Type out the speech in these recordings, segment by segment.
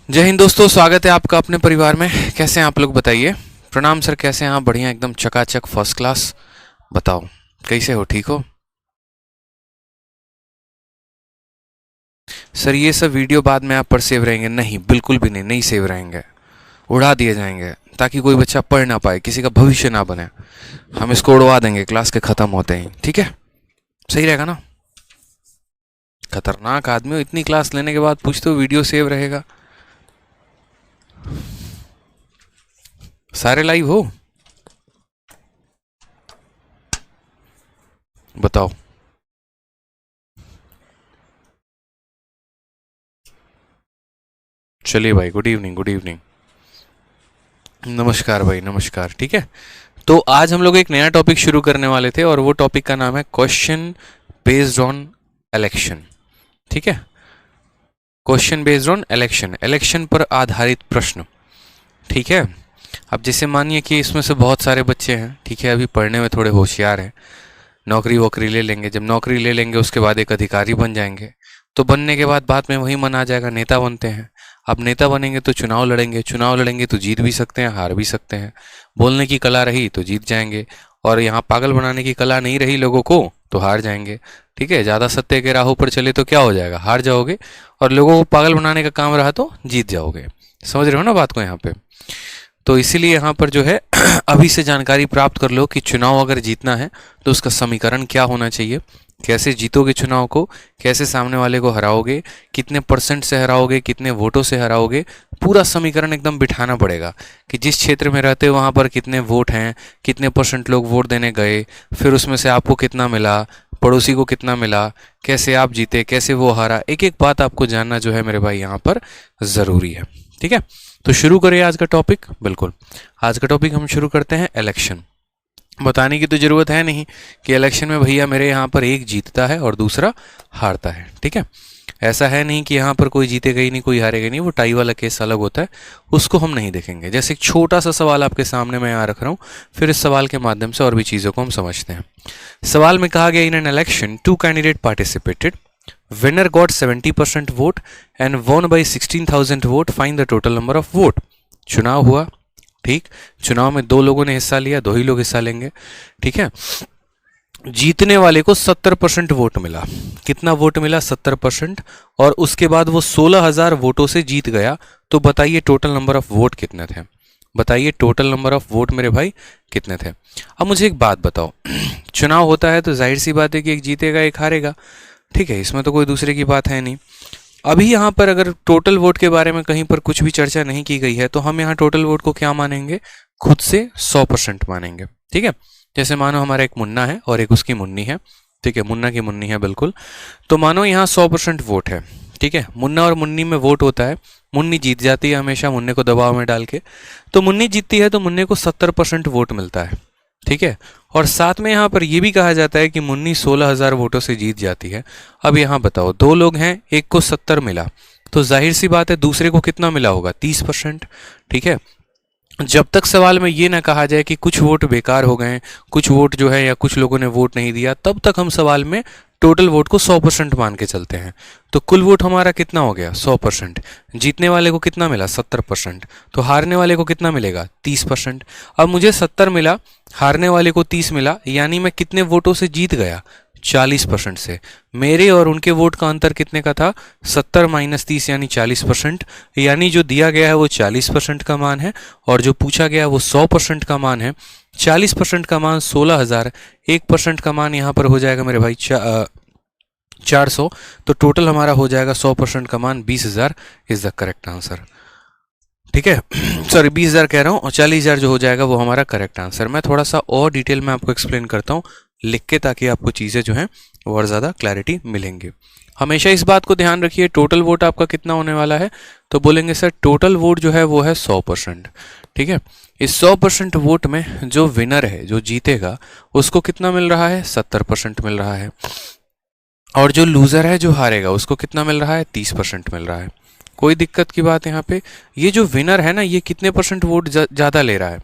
जय हिंद दोस्तों, स्वागत है आपका अपने परिवार में। कैसे हैं आप लोग बताइए। प्रणाम सर, कैसे हैं आप? बढ़िया, एकदम चकाचक, फर्स्ट क्लास। बताओ कैसे हो, ठीक हो? सर ये सब वीडियो बाद में आप पर सेव रहेंगे? नहीं, बिल्कुल भी नहीं, नहीं सेव रहेंगे, उड़ा दिए जाएंगे ताकि कोई बच्चा पढ़ ना पाए, किसी का भविष्य ना बने। हम इसको उड़वा देंगे क्लास के खत्म होते ही, ठीक है? सही रहेगा ना? खतरनाक आदमी हो, इतनी क्लास लेने के बाद पूछते हो वीडियो सेव रहेगा? सारे लाइव हो? बताओ। चलिए भाई, गुड इवनिंग, गुड इवनिंग। नमस्कार भाई, नमस्कार। ठीक है, तो आज हम लोग एक नया टॉपिक शुरू करने वाले थे और वो टॉपिक का नाम है क्वेश्चन बेस्ड ऑन इलेक्शन। ठीक है, question based on election, election पर आधारित प्रश्न। ठीक है, अब जैसे मानिए कि इसमें से बहुत सारे बच्चे हैं, ठीक है, अभी पढ़ने में थोड़े होशियार हैं, नौकरी वोकरी ले लेंगे। जब नौकरी ले लेंगे उसके बाद एक अधिकारी बन जाएंगे, तो बनने के बाद में वही मन आ जाएगा, नेता बनते हैं। अब नेता बनेंगे तो चुनाव लड़ेंगे, चुनाव लड़ेंगे तो जीत भी सकते हैं, हार भी सकते हैं। बोलने की कला रही तो जीत जाएंगे, और यहाँ पागल बनाने की कला नहीं रही लोगों को तो हार जाएंगे। ठीक है, ज़्यादा सत्य के राहों पर चले तो क्या हो जाएगा, हार जाओगे, और लोगों को पागल बनाने का काम रहा तो जीत जाओगे। समझ रहे हो ना बात को यहाँ पे? तो इसीलिए यहाँ पर जो है अभी से जानकारी प्राप्त कर लो कि चुनाव अगर जीतना है तो उसका समीकरण क्या होना चाहिए, कैसे जीतोगे चुनाव को, कैसे सामने वाले को हराओगे, कितने परसेंट से हराओगे, कितने वोटों से हराओगे। पूरा समीकरण एकदम बिठाना पड़ेगा कि जिस क्षेत्र में रहते हो वहाँ पर कितने वोट हैं, कितने परसेंट लोग वोट देने गए, फिर उसमें से आपको कितना मिला, पड़ोसी को कितना मिला, कैसे आप जीते, कैसे वो हारा। एक एक बात आपको जानना जो है मेरे भाई यहाँ पर ज़रूरी है। ठीक है, तो शुरू करिए आज का टॉपिक। बिल्कुल, आज का टॉपिक हम शुरू करते हैं इलेक्शन। बताने की तो ज़रूरत है नहीं कि इलेक्शन में भैया मेरे यहाँ पर एक जीतता है और दूसरा हारता है। ठीक है, ऐसा है नहीं कि यहाँ पर कोई जीतेगा ही नहीं, कोई हारेगा नहीं, वो टाई वाला केस अलग होता है, उसको हम नहीं देखेंगे। जैसे एक छोटा सा सवाल आपके सामने मैं यहाँ रख रहा हूँ, फिर इस सवाल के माध्यम से और भी चीज़ों को हम समझते हैं। सवाल में कहा गया, in an election two candidate participated, winner got 70% vote and won by 16,000 vote, find the total number of vote. चुनाव हुआ, ठीक, चुनाव में दो लोगों ने हिस्सा लिया, दो ही लोग हिस्सा लेंगे। ठीक है, जीतने वाले को 70% वोट मिला। कितना वोट मिला? 70%। और उसके बाद वो 16,000 वोटों से जीत गया। तो बताइए टोटल नंबर ऑफ वोट कितने थे? बताइए टोटल नंबर ऑफ वोट मेरे भाई कितने थे? अब मुझे एक बात बताओ, चुनाव होता है तो जाहिर सी बात है कि एक जीतेगा एक हारेगा। ठीक है, इसमें तो कोई दूसरे की बात है नहीं। अभी यहाँ पर अगर टोटल वोट के बारे में कहीं पर कुछ भी चर्चा नहीं की गई है तो हम यहाँ टोटल वोट को क्या मानेंगे? खुद से 100% मानेंगे। ठीक है, जैसे मानो हमारा एक मुन्ना है और एक उसकी मुन्नी है। ठीक है, मुन्ना की मुन्नी है, बिल्कुल। तो मानो यहाँ 100% वोट है। ठीक है, मुन्ना और मुन्नी में वोट होता है, मुन्नी जीत जाती है हमेशा मुन्ने को दबाव में डाल के। तो मुन्नी जीतती है तो मुन्ने को 70% वोट मिलता है। ठीक है, और साथ में यहाँ पर यह भी कहा जाता है कि मुन्नी 16,000 वोटों से जीत जाती है। अब यहाँ बताओ, दो लोग हैं, एक को 70 मिला, तो जाहिर सी बात है दूसरे को कितना मिला होगा? 30%। ठीक है, जब तक सवाल में ये ना कहा जाए कि कुछ वोट बेकार हो गए, कुछ वोट जो है या कुछ लोगों ने वोट नहीं दिया, तब तक हम सवाल में टोटल वोट को 100% मान के चलते हैं। तो कुल वोट हमारा कितना हो गया? 100%। जीतने वाले को कितना मिला? 70%। तो हारने वाले को कितना मिलेगा? 30%। अब मुझे 70 मिला, हारने वाले को 30 मिला, यानी मैं कितने वोटों से जीत गया? 40% से। मेरे और उनके वोट का अंतर कितने का था? 70 माइनस 30 यानी 40%। यानी जो दिया गया है वो 40% का मान है और जो पूछा गया वो 100% का मान है। 40% का मान 16,000, 1% का मान यहाँ पर हो जाएगा मेरे भाई 400। तो टोटल हमारा हो जाएगा 100% का मान 20,000 इज द करेक्ट आंसर। ठीक है, सॉरी 20,000 कह रहा हूँ, और 40,000 जो हो जाएगा वो हमारा करेक्ट आंसर। मैं थोड़ा सा और डिटेल में आपको एक्सप्लेन करता हूँ लिख के, ताकि आपको चीज़ें जो हैं वो और ज़्यादा क्लैरिटी मिलेंगी। हमेशा इस बात को ध्यान रखिए, टोटल वोट आपका कितना होने वाला है? तो बोलेंगे सर टोटल वोट जो है वो है 100%। ठीक है, इस 100% वोट में जो विनर है, जो जीतेगा, उसको कितना मिल रहा है? 70% मिल रहा है। और जो लूज़र है, जो हारेगा, उसको कितना मिल रहा है? 30% मिल रहा है। कोई दिक्कत की बात यहाँ पे? ये जो विनर है ना, ये कितने परसेंट वोट ज़्यादा ले रहा है?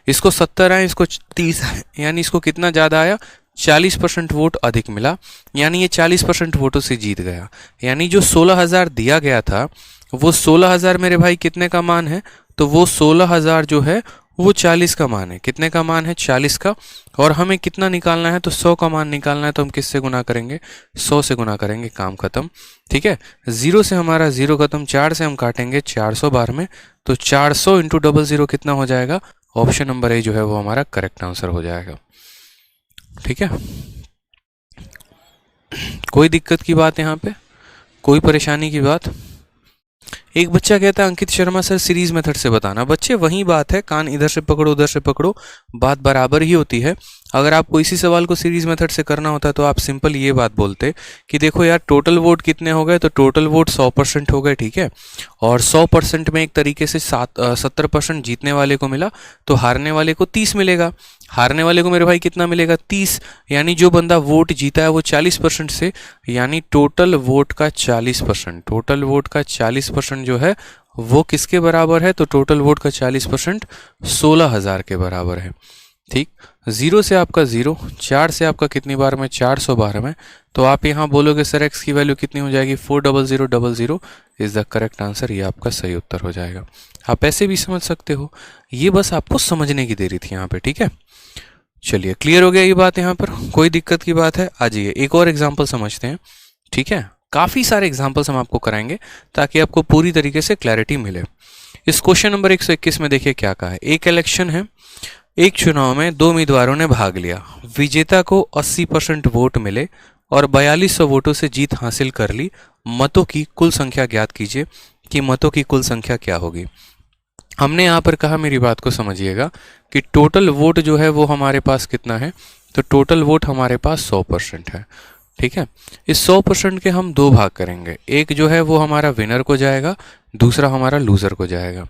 इसको 70 आए, इसको 30 आए, यानी इसको कितना ज़्यादा आया? 40% वोट अधिक मिला, यानी ये 40% वोटों से जीत गया। यानी जो 16,000 दिया गया था वो 16,000 मेरे भाई कितने का मान है, तो वो 16,000 जो है वो 40 का मान है। कितने का मान है, 40 का। और हमें कितना निकालना है, तो 100 का मान निकालना है, तो हम किससे गुना करेंगे, 100 से गुना करेंगे, काम खत्म। ठीक है, 0 से हमारा 0 खत्म, 4 से हम काटेंगे 400 बार में, तो 400 इंटू 00 कितना हो जाएगा, ऑप्शन नंबर ए जो है वो हमारा करेक्ट आंसर हो जाएगा। ठीक है, कोई दिक्कत की बात यहाँ पे, कोई परेशानी की बात? एक बच्चा कहता है Ankit Sharma sir series method से बताना। बच्चे वही बात है, कान इधर से पकड़ो उधर से पकड़ो, बात बराबर ही होती है। अगर आपको इसी सवाल को सीरीज मेथड से करना होता है तो आप सिंपल ये बात बोलते कि देखो यार टोटल वोट कितने हो गए, तो टोटल वोट 100% हो गए, ठीक है, और 100% में एक तरीके से 70% जीतने वाले को मिला, तो हारने वाले को 30 मिलेगा। हारने वाले को मेरे भाई कितना मिलेगा, 30, यानी जो बंदा वोट जीता है वो 40% से, यानी टोटल वोट का 40%, टोटल वोट का 40% जो है वो किसके बराबर है, तो टोटल वोट का 40% 16,000 के बराबर है। ठीक, 0 से आपका 0, 4 से आपका कितनी बार में, 400 बार में, तो आप यहाँ बोलोगे सर x की वैल्यू कितनी हो जाएगी, 40000 इज द करेक्ट आंसर। ये आपका सही उत्तर हो जाएगा। आप ऐसे भी समझ सकते हो, ये बस आपको समझने की देरी थी यहाँ पे। ठीक है, चलिए क्लियर हो गया ये बात, यहाँ पर कोई दिक्कत की बात है? आ जाइए एक और एग्जाम्पल समझते हैं। ठीक है, काफ़ी सारे एग्जाम्पल्स हम आपको कराएंगे ताकि आपको पूरी तरीके से क्लैरिटी मिले। इस क्वेश्चन नंबर 121 में देखिए क्या कहा है। एक इलेक्शन है, एक चुनाव में 2 उम्मीदवारों ने भाग लिया, विजेता को 80% वोट मिले और 4200 वोटों से जीत हासिल कर ली। मतों की कुल संख्या ज्ञात कीजिए कि मतों की कुल संख्या क्या होगी। हमने यहाँ पर कहा, मेरी बात को समझिएगा, कि टोटल वोट जो है वो हमारे पास कितना है, तो टोटल वोट हमारे पास 100% है। ठीक है, इस 100% के हम 2 भाग करेंगे, एक जो है वो हमारा विनर को जाएगा, दूसरा हमारा लूज़र को जाएगा।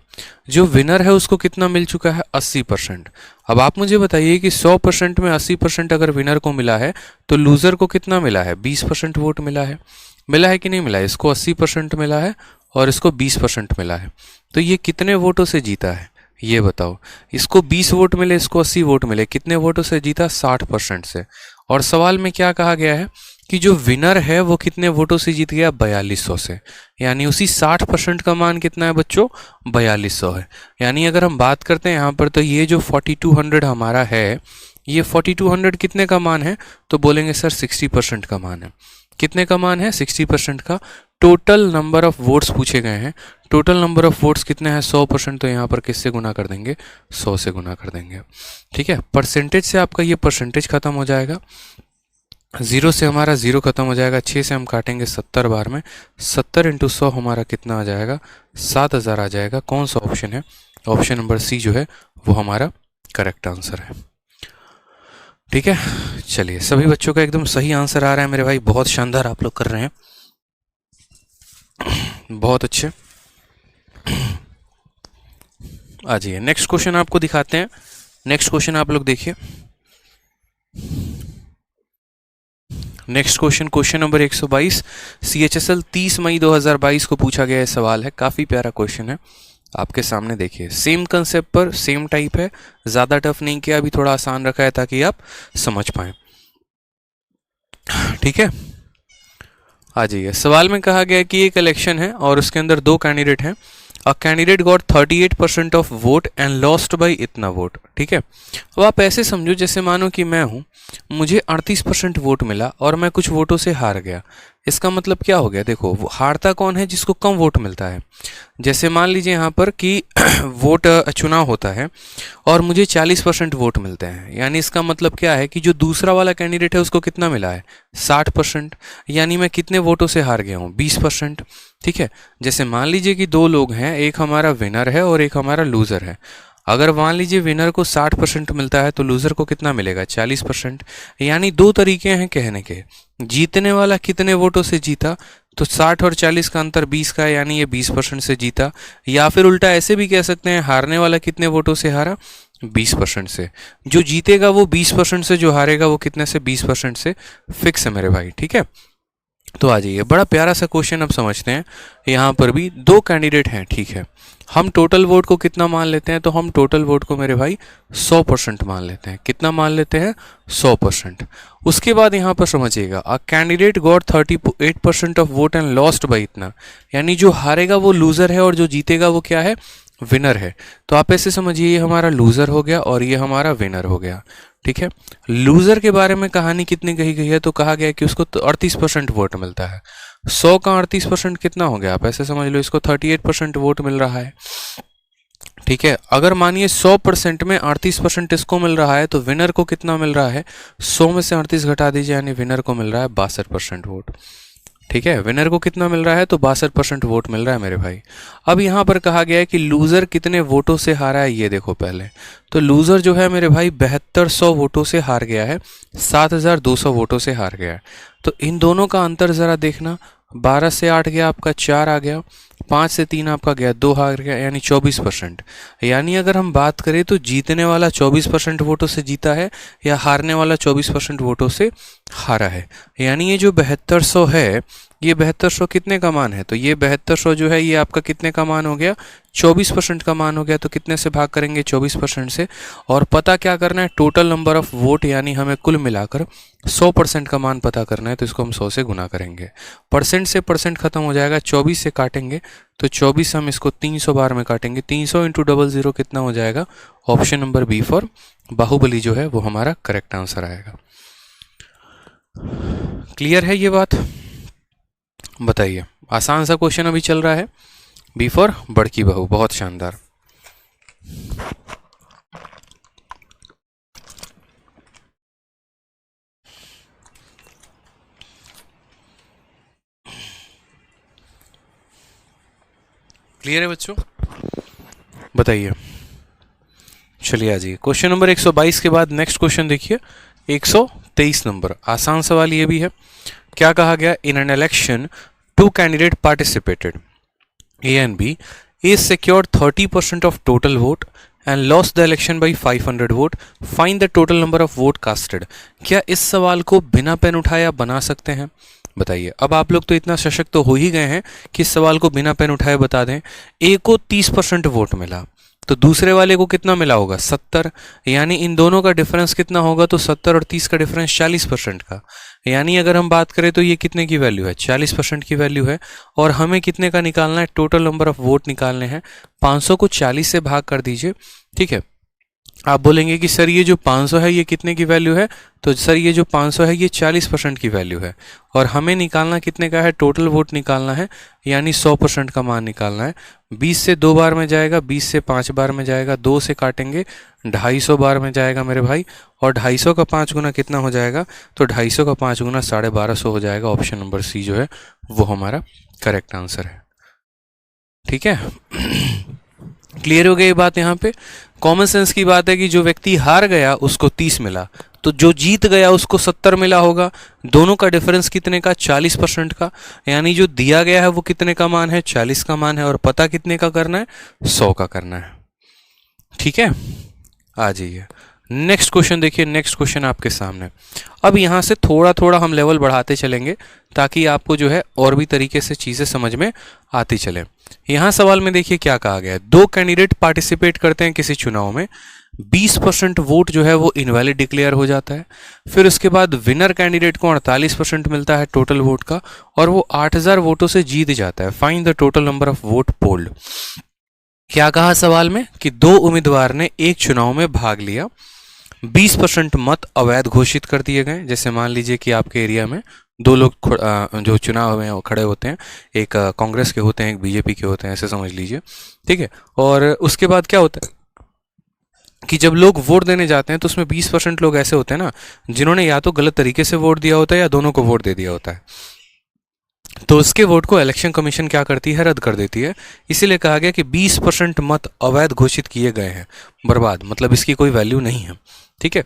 जो विनर है उसको कितना मिल चुका है, 80%। अब आप मुझे बताइए कि 100% में 80% अगर विनर को मिला है तो लूज़र को कितना मिला है, 20% वोट मिला है कि नहीं मिला है? इसको 80% मिला है और इसको 20% मिला है, तो ये कितने वोटों से जीता है ये बताओ। इसको 20 वोट मिले, इसको 80 वोट मिले, कितने वोटों से जीता, 60% से। और सवाल में क्या कहा गया है कि जो विनर है वो कितने वोटों से जीत गया, 4200 से, यानी उसी 60% का मान कितना है बच्चों, 4200 है। यानी अगर हम बात करते हैं यहाँ पर, तो ये जो 4200 हमारा है, ये 4200 कितने का मान है, तो बोलेंगे सर 60% का मान है। कितने का मान है, 60% का। टोटल नंबर ऑफ वोट्स पूछे गए हैं, टोटल नंबर ऑफ वोट्स कितने हैं, 100%, तो यहाँ पर किससे गुना कर देंगे, 100 से गुना कर देंगे। ठीक है, परसेंटेज से आपका ये परसेंटेज खत्म हो जाएगा, 0 से हमारा 0 खत्म हो जाएगा, 6 से हम काटेंगे 70 बार में, 70 इंटू 100 हमारा कितना आ जाएगा, 7000 आ जाएगा। कौन सा ऑप्शन है, ऑप्शन नंबर सी जो है वो हमारा करेक्ट आंसर है। ठीक है, चलिए सभी बच्चों का एकदम सही आंसर आ रहा है मेरे भाई, बहुत शानदार आप लोग कर रहे हैं, बहुत अच्छे। आ जाइए नेक्स्ट क्वेश्चन आपको दिखाते हैं। नेक्स्ट क्वेश्चन आप लोग देखिए। Next question, question number 122, CHSL 30 मई 2022 को पूछा गया सवाल है। काफ़ी प्यारा क्वेश्चन है, आपके सामने देखिए। सेम कंसेप्ट पर सेम टाइप है, ज़्यादा टफ नहीं किया, अभी थोड़ा आसान रखा है ताकि आप समझ पाएँ। ठीक है, आ जाइए। सवाल में कहा गया कि एक इलेक्शन है और उसके अंदर 2 कैंडिडेट हैं। अ candidate got 38% of vote and lost by इतना वोट। ठीक है, अब आप ऐसे समझो जैसे मानो कि मैं हूँ, मुझे 38% वोट मिला और मैं कुछ वोटों से हार गया। इसका मतलब क्या हो गया, देखो हारता कौन है, जिसको कम वोट मिलता है। जैसे मान लीजिए यहाँ पर कि वोट चुनाव होता है और मुझे 40% वोट मिलते हैं, यानी इसका मतलब क्या है कि जो दूसरा वाला कैंडिडेट है उसको कितना मिला है, 60%, यानी मैं कितने वोटों से हार गया हूँ, 20%। ठीक है, जैसे मान लीजिए कि 2 लोग हैं, एक हमारा विनर है और एक हमारा लूज़र है। अगर मान लीजिए विनर को 60% मिलता है तो लूज़र को कितना मिलेगा, 40%। यानी 2 तरीके हैं कहने के, जीतने वाला कितने वोटों से जीता, तो 60 और 40 का अंतर 20 का है, यानी ये 20% से जीता। या फिर उल्टा ऐसे भी कह सकते हैं, हारने वाला कितने वोटों से हारा, 20% से। जो जीतेगा वो 20% से, जो हारेगा वो कितने से, 20% से। फिक्स है मेरे भाई। ठीक है, तो आ जाइए, बड़ा प्यारा सा क्वेश्चन अब समझते हैं। यहाँ पर भी दो कैंडिडेट हैं, ठीक है। हम टोटल वोट को कितना मान लेते हैं, तो हम टोटल वोट को मेरे भाई 100% मान लेते हैं। कितना मान लेते हैं? 100%। उसके बाद यहाँ पर समझिएगा, अ candidate got 38% of vote and lost by इतना, यानी जो हारेगा वो लूजर है और जो जीतेगा वो क्या है? विनर है। तो आप ऐसे समझिए, ये हमारा लूजर हो गया और ये हमारा विनर हो गया, ठीक है। लूजर के बारे में कहानी कितनी कही गई है, तो कहा गया है कि उसको 38% वोट मिलता है। 100 का 38% कितना हो गया? आप ऐसे समझ लो, इसको 38% वोट मिल रहा है, ठीक है। अगर मानिए 100% में 38% इसको मिल रहा है, तो विनर को कितना मिल रहा है? 100 में से 38 घटा दीजिए, यानी विनर को मिल रहा है 62% वोट, ठीक है। विनर को कितना मिल रहा है? तो 62% वोट मिल रहा है मेरे भाई। अब यहाँ पर कहा गया है कि लूजर कितने वोटों से हारा है, ये देखो पहले। तो लूजर जो है मेरे भाई 7200 वोटों से हार गया है, 7200 वोटों से हार गया है। तो इन दोनों का अंतर ज़रा देखना, 12 से 8 गया आपका 4 आ गया, 5 से 3 आपका गया 2 हार गया, यानी 24%। यानी अगर हम बात करें तो जीतने वाला 24% वोटों से जीता है या हारने वाला 24% वोटों से हारा है। यानी ये जो 7200 है, ये 7200 कितने का मान है? तो ये 7200 जो है ये आपका कितने का मान हो गया? 24% का मान हो गया। तो कितने से भाग करेंगे? 24% से। और पता क्या करना है? टोटल नंबर ऑफ वोट, यानी हमें कुल मिलाकर 100% का मान पता करना है। तो इसको हम 100 से गुना करेंगे, परसेंट से परसेंट खत्म हो जाएगा, 24 से काटेंगे तो 24 हम इसको 300 बार में काटेंगे, 300 इंटू 00 कितना हो जाएगा? Option number B for Baahubali जो है वो हमारा करेक्ट आंसर आएगा। क्लियर है ये बात? बताइए, आसान सा क्वेश्चन अभी चल रहा है, बी फॉर बड़की बहू, बहुत शानदार। क्लियर है बच्चों? बताइए, चलिए आ जाइए क्वेश्चन नंबर 122 के बाद नेक्स्ट क्वेश्चन देखिए 123 नंबर। आसान सवाल ये भी है। क्या कहा गया? In an election two candidate participated, A and B, A secured 30% of total vote and lost the election by 500 vote. Find the total number of vote casted. क्या इस सवाल को बिना पेन उठाए आप बना सकते हैं? बताइए। अब आप लोग तो इतना सशक्त तो हो ही गए हैं कि इस सवाल को बिना पेन उठाए बता दें। ए को 30% वोट मिला, तो दूसरे वाले को कितना मिला होगा? 70। यानी इन दोनों का डिफरेंस कितना होगा? तो 70 और 30 का डिफरेंस 40% का। यानी अगर हम बात करें तो ये कितने की वैल्यू है? 40% की वैल्यू है। और हमें कितने का निकालना है? टोटल नंबर ऑफ वोट निकालने हैं। 500 को 40 से भाग कर दीजिए, ठीक है। आप बोलेंगे कि सर ये जो 500 है ये कितने की वैल्यू है? तो सर ये जो 500 है ये 40% की वैल्यू है। और हमें निकालना कितने का है? टोटल वोट निकालना है, यानी 100% का मान निकालना है। 20 से 2 बार में जाएगा, 20 से 5 बार में जाएगा, 2 से काटेंगे 250 बार में जाएगा मेरे भाई। और 250 का 5 गुना कितना हो जाएगा? तो 250 का 5 गुना 1250 हो जाएगा। ऑप्शन नंबर सी जो है वो हमारा करेक्ट आंसर है, ठीक है। क्लियर हो गई ये बात? यहाँ पे कॉमन सेंस की बात है कि जो व्यक्ति हार गया उसको 30 मिला, तो जो जीत गया उसको 70 मिला होगा। दोनों का डिफरेंस कितने का? 40% का। यानी जो दिया गया है वो कितने का मान है? 40 का मान है। और पता कितने का करना है? 100 का करना है, ठीक है। आ जाइए नेक्स्ट क्वेश्चन देखिए। नेक्स्ट क्वेश्चन आपके सामने। अब यहाँ से थोड़ा थोड़ा हम लेवल बढ़ाते चलेंगे ताकि आपको जो है और भी तरीके से चीज़ें समझ में आती चले। यहाँ सवाल में देखिए क्या कहा गया है। दो कैंडिडेट पार्टिसिपेट करते हैं किसी चुनाव में, 20% वोट जो है वो इनवैलिड डिक्लेयर हो जाता है। फिर उसके बाद विनर कैंडिडेट को 48% मिलता है टोटल वोट का, और वो 8000 वोटों से जीत जाता है। Find the total number of vote polled. क्या कहा सवाल में कि दो उम्मीदवार ने एक चुनाव में भाग लिया, 20% मत अवैध घोषित कर दिए गए। जैसे मान लीजिए कि आपके एरिया में दो लोग जो चुनाव में खड़े होते हैं, एक कांग्रेस के होते हैं, एक बीजेपी के होते हैं, ऐसे समझ लीजिए, ठीक है। और उसके बाद क्या होता है कि जब लोग वोट देने जाते हैं तो उसमें 20% लोग ऐसे होते हैं ना जिन्होंने या तो गलत तरीके से वोट दिया होता है या दोनों को वोट दे दिया होता है। तो उसके वोट को इलेक्शन कमीशन क्या करती है? रद्द कर देती है। इसीलिए कहा गया कि 20% मत अवैध घोषित किए गए हैं, बर्बाद, मतलब इसकी कोई वैल्यू नहीं है, ठीक है।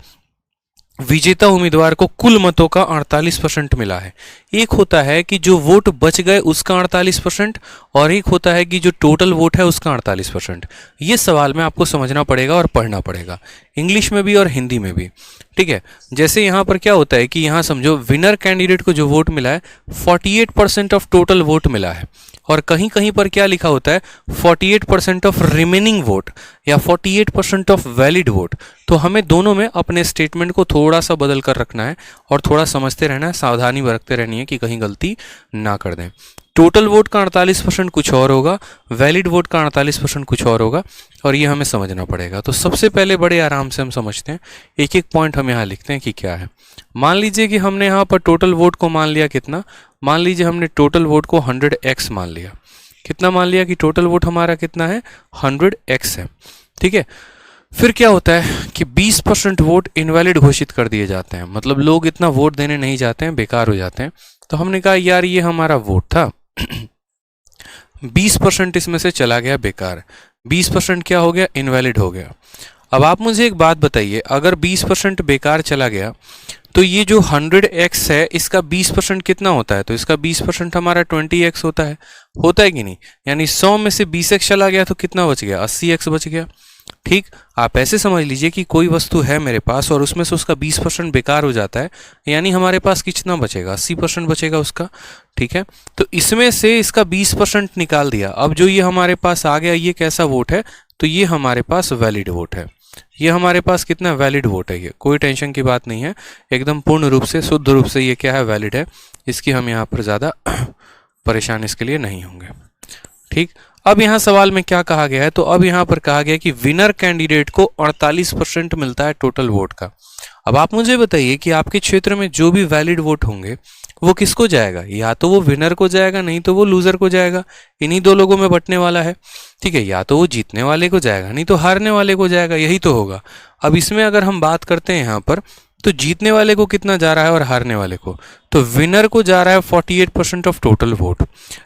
विजेता उम्मीदवार को कुल मतों का 48% मिला है। एक होता है कि जो वोट बच गए उसका 48% और एक होता है कि जो टोटल वोट है उसका 48%। ये सवाल में आपको समझना पड़ेगा और पढ़ना पड़ेगा, इंग्लिश में भी और हिंदी में भी। ठीक है, जैसे यहाँ पर क्या होता है कि यहाँ समझो विनर कैंडिडेट को जो वोट मिला है 48% ऑफ टोटल वोट मिला है, और कहीं कहीं पर क्या लिखा होता है 48% ऑफ रिमेनिंग वोट या 48% ऑफ वैलिड वोट। तो हमें दोनों में अपने स्टेटमेंट को थोड़ा सा बदल कर रखना है और थोड़ा समझते रहना है, सावधानी बरतते रहनी है कि कहीं गलती ना कर दें। टोटल वोट का 48% कुछ और होगा, वैलिड वोट का 48% कुछ और होगा, और ये हमें समझना पड़ेगा। तो सबसे पहले बड़े आराम से हम समझते हैं, एक एक पॉइंट हम यहाँ लिखते हैं कि क्या है। मान लीजिए कि हमने यहाँ पर टोटल वोट को मान लिया कितना, मान लीजिए हमने टोटल वोट को 100x मान लिया। कितना मान लिया कि टोटल वोट हमारा कितना है 100x है। ठीक है, फिर क्या होता है कि 20% वोट इनवैलिड घोषित कर दिए जाते हैं, मतलब लोग इतना वोट देने नहीं जाते हैं, बेकार हो जाते हैं। तो हमने कहा यार ये हमारा वोट था 20% इसमें से चला गया बेकार, 20% क्या हो गया इनवैलिड हो गया। अब आप मुझे एक बात बताइए, अगर 20% बेकार चला गया तो ये जो 100x है इसका 20% कितना होता है, तो इसका 20% हमारा 20x होता है कि नहीं। यानी 100 में से 20x चला गया तो कितना बच गया 80x बच गया। ठीक, आप ऐसे समझ लीजिए कि कोई वस्तु है मेरे पास और उसमें से उसका 20% बेकार हो जाता है, यानी हमारे पास कितना बचेगा 80% बचेगा उसका। ठीक है, तो इसमें से इसका 20% निकाल दिया। अब जो ये हमारे पास आ गया ये कैसा वोट है, तो ये हमारे पास वैलिड वोट है। ये हमारे पास कितना वैलिड वोट है, ये कोई टेंशन की बात नहीं है, एकदम पूर्ण रूप से शुद्ध रूप से ये क्या है वैलिड है। इसकी हम यहाँ पर ज़्यादा परेशान इसके लिए नहीं होंगे। ठीक, अब यहाँ सवाल में क्या कहा गया है, तो अब यहाँ पर कहा गया कि विनर कैंडिडेट को 48% मिलता है टोटल वोट का। अब आप मुझे बताइए कि आपके क्षेत्र में जो भी वैलिड वोट होंगे वो किसको जाएगा, या तो वो विनर को जाएगा, नहीं तो वो लूजर को जाएगा। इन्हीं दो लोगों में बंटने वाला है। ठीक है, या तो वो जीतने वाले को जाएगा, नहीं तो हारने वाले को जाएगा, यही तो होगा। अब इसमें अगर हम बात करते हैं यहाँ पर, तो जीतने वाले को कितना जा रहा है और हारने वाले को, तो विनर को जा रहा है 48% ऑफ टोटल वोट।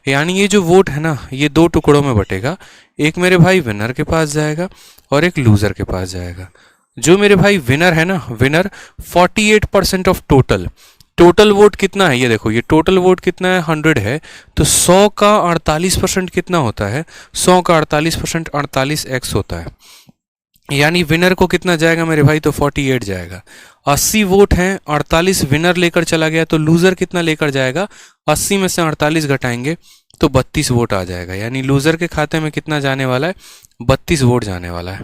यानी ये जो वोट है ना ये दो टुकड़ों में बटेगा, एक मेरे भाई विनर के पास जाएगा और एक लूजर के पास जाएगा। जो मेरे भाई विनर है ना, विनर 48% ऑफ टोटल वोट कितना है, ये देखो ये टोटल वोट कितना है 100 है, तो 100 का 48% कितना होता है, 100 का 48% 48x होता है। यानी विनर को कितना जाएगा मेरे भाई, तो 48 जाएगा। 80 वोट हैं, 48 विनर लेकर चला गया, तो लूजर कितना लेकर जाएगा, 80 में से 48 घटाएंगे तो 32 वोट आ जाएगा। यानी लूजर के खाते में कितना जाने वाला है, 32 वोट जाने वाला है।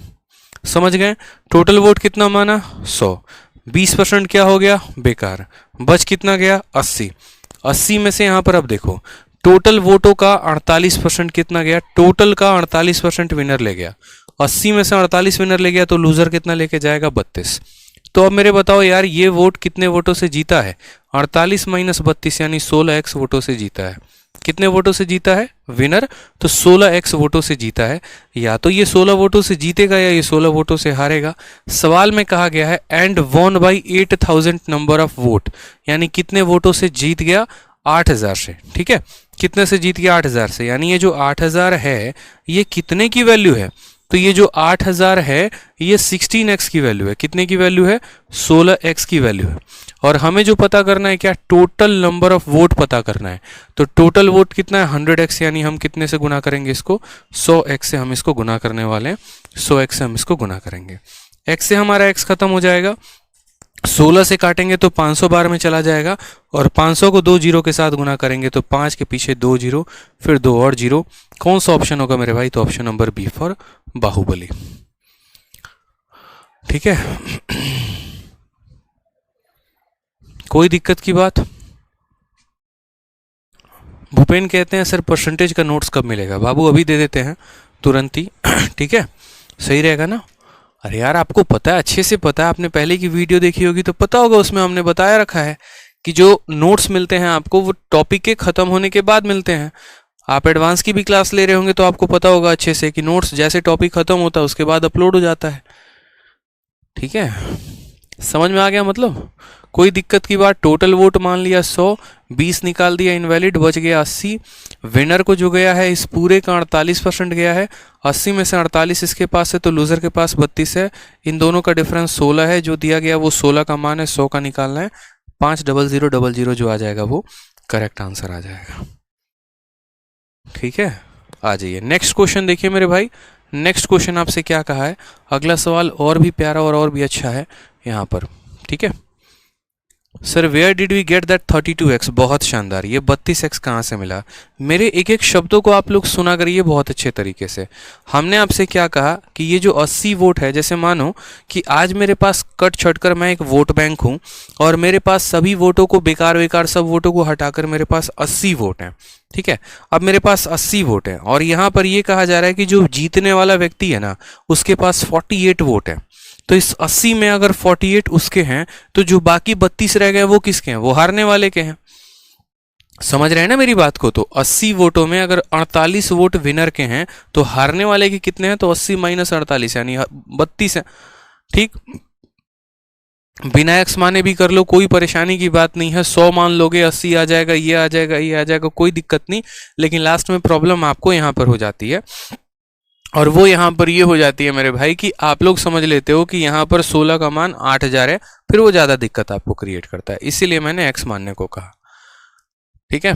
समझ गए, टोटल वोट कितना माना 100, 20% क्या हो गया बेकार, बच कितना गया 80। 80 में से यहाँ पर अब देखो टोटल वोटों का 48% कितना गया, टोटल का 48% विनर ले गया, 80 में से 48 विनर ले गया, तो लूजर कितना लेके जाएगा 32। तो अब मेरे बताओ यार ये वोट कितने वोटों से जीता है, 48 माइनस 32 यानी 16x वोटों से जीता है। कितने वोटों से जीता है विनर, तो 16x वोटों से जीता है। या तो ये 16 वोटों से जीतेगा या ये 16 वोटों से हारेगा। सवाल में कहा गया है and won by 8000 number of vote, यानी कितने वोटों से जीत गया 8000 से। ठीक है, कितने से जीत गया 8000 से, यानी ये जो 8000 है ये कितने की वैल्यू है, तो ये जो 8000 है ये 16x की वैल्यू है। कितने की वैल्यू है, 16x की वैल्यू है। और हमें जो पता करना है क्या, टोटल नंबर ऑफ वोट पता करना है। तो टोटल वोट कितना है 100x, यानी हम कितने से गुना करेंगे इसको, 100x से हम इसको गुना करने वाले हैं। 100x से हम इसको गुना करेंगे, x से हमारा x खत्म हो जाएगा, 16 से काटेंगे तो 500 बार में चला जाएगा, और 500 को 2 जीरो के साथ गुना करेंगे तो 5 के पीछे 2 जीरो, फिर 2 और जीरो। कौन सा ऑप्शन होगा मेरे भाई, तो option number B for Baahubali. ठीक है, कोई दिक्कत की बात। भूपेन कहते हैं सर परसेंटेज का नोट्स कब मिलेगा, बाबू अभी दे देते हैं तुरंत ही। ठीक है, सही रहेगा ना। अरे यार आपको पता है, अच्छे से पता है, आपने पहले की वीडियो देखी होगी तो पता होगा, उसमें हमने बताया रखा है कि जो नोट्स मिलते हैं आपको वो टॉपिक के खत्म होने के बाद मिलते हैं। आप एडवांस की भी क्लास ले रहे होंगे तो आपको पता होगा अच्छे से कि नोट्स जैसे टॉपिक खत्म होता है उसके बाद अपलोड हो जाता है। ठीक है, समझ में आ गया मतलब, कोई दिक्कत की बात। टोटल वोट मान लिया 100, 20 निकाल दिया, इनवैलिड, बच गया 80। विनर को जो गया है इस पूरे का 48% गया है, 80 में से 48 इसके पास है तो लूजर के पास 32 है। इन दोनों का डिफरेंस 16 है, जो दिया गया वो 16 का मान है, 100 का निकालना है। 50000 जो आ जाएगा वो करेक्ट आंसर आ जाएगा। ठीक है, आ जाइए नेक्स्ट क्वेश्चन देखिए मेरे भाई। नेक्स्ट क्वेश्चन आपसे क्या कहा है, अगला सवाल और भी प्यारा और भी अच्छा है यहाँ पर। ठीक है sir, where did we get that 32x? बहुत शानदार, ये 32x कहाँ से मिला? मेरे एक एक शब्दों को आप लोग सुना करिए बहुत अच्छे तरीके से। हमने आपसे क्या कहा कि ये जो 80 वोट है, जैसे मानो कि आज मेरे पास कट छट कर मैं एक वोट बैंक हूँ और मेरे पास सभी वोटों को बेकार सब वोटों को हटाकर मेरे पास 80 वोट हैं। ठीक है, अब मेरे पास 80 वोट हैं और यहाँ पर ये कहा जा रहा है कि जो जीतने वाला व्यक्ति है ना उसके पास 48 वोट है। तो इस 80 में अगर 48 उसके हैं तो जो बाकी 32 रह गए वो किसके हैं? वो हारने वाले के हैं। समझ रहे हैं ना मेरी बात को? तो 80 वोटों में अगर 48 वोट विनर के हैं तो हारने वाले के कितने हैं? तो 80 माइनस 48 यानी 32 है। ठीक, बिना एक्स माने भी कर लो, कोई परेशानी की बात नहीं है। 100 मान लोगे, 80 आ जाएगा, ये आ जाएगा, ये आ जाएगा, कोई दिक्कत नहीं। लेकिन लास्ट में प्रॉब्लम आपको यहां पर हो जाती है और वो यहाँ पर ये हो जाती है मेरे भाई कि आप लोग समझ लेते हो कि यहाँ पर 16 का मान 8000 है, फिर वो ज़्यादा दिक्कत आपको क्रिएट करता है, इसीलिए मैंने x मानने को कहा। ठीक है,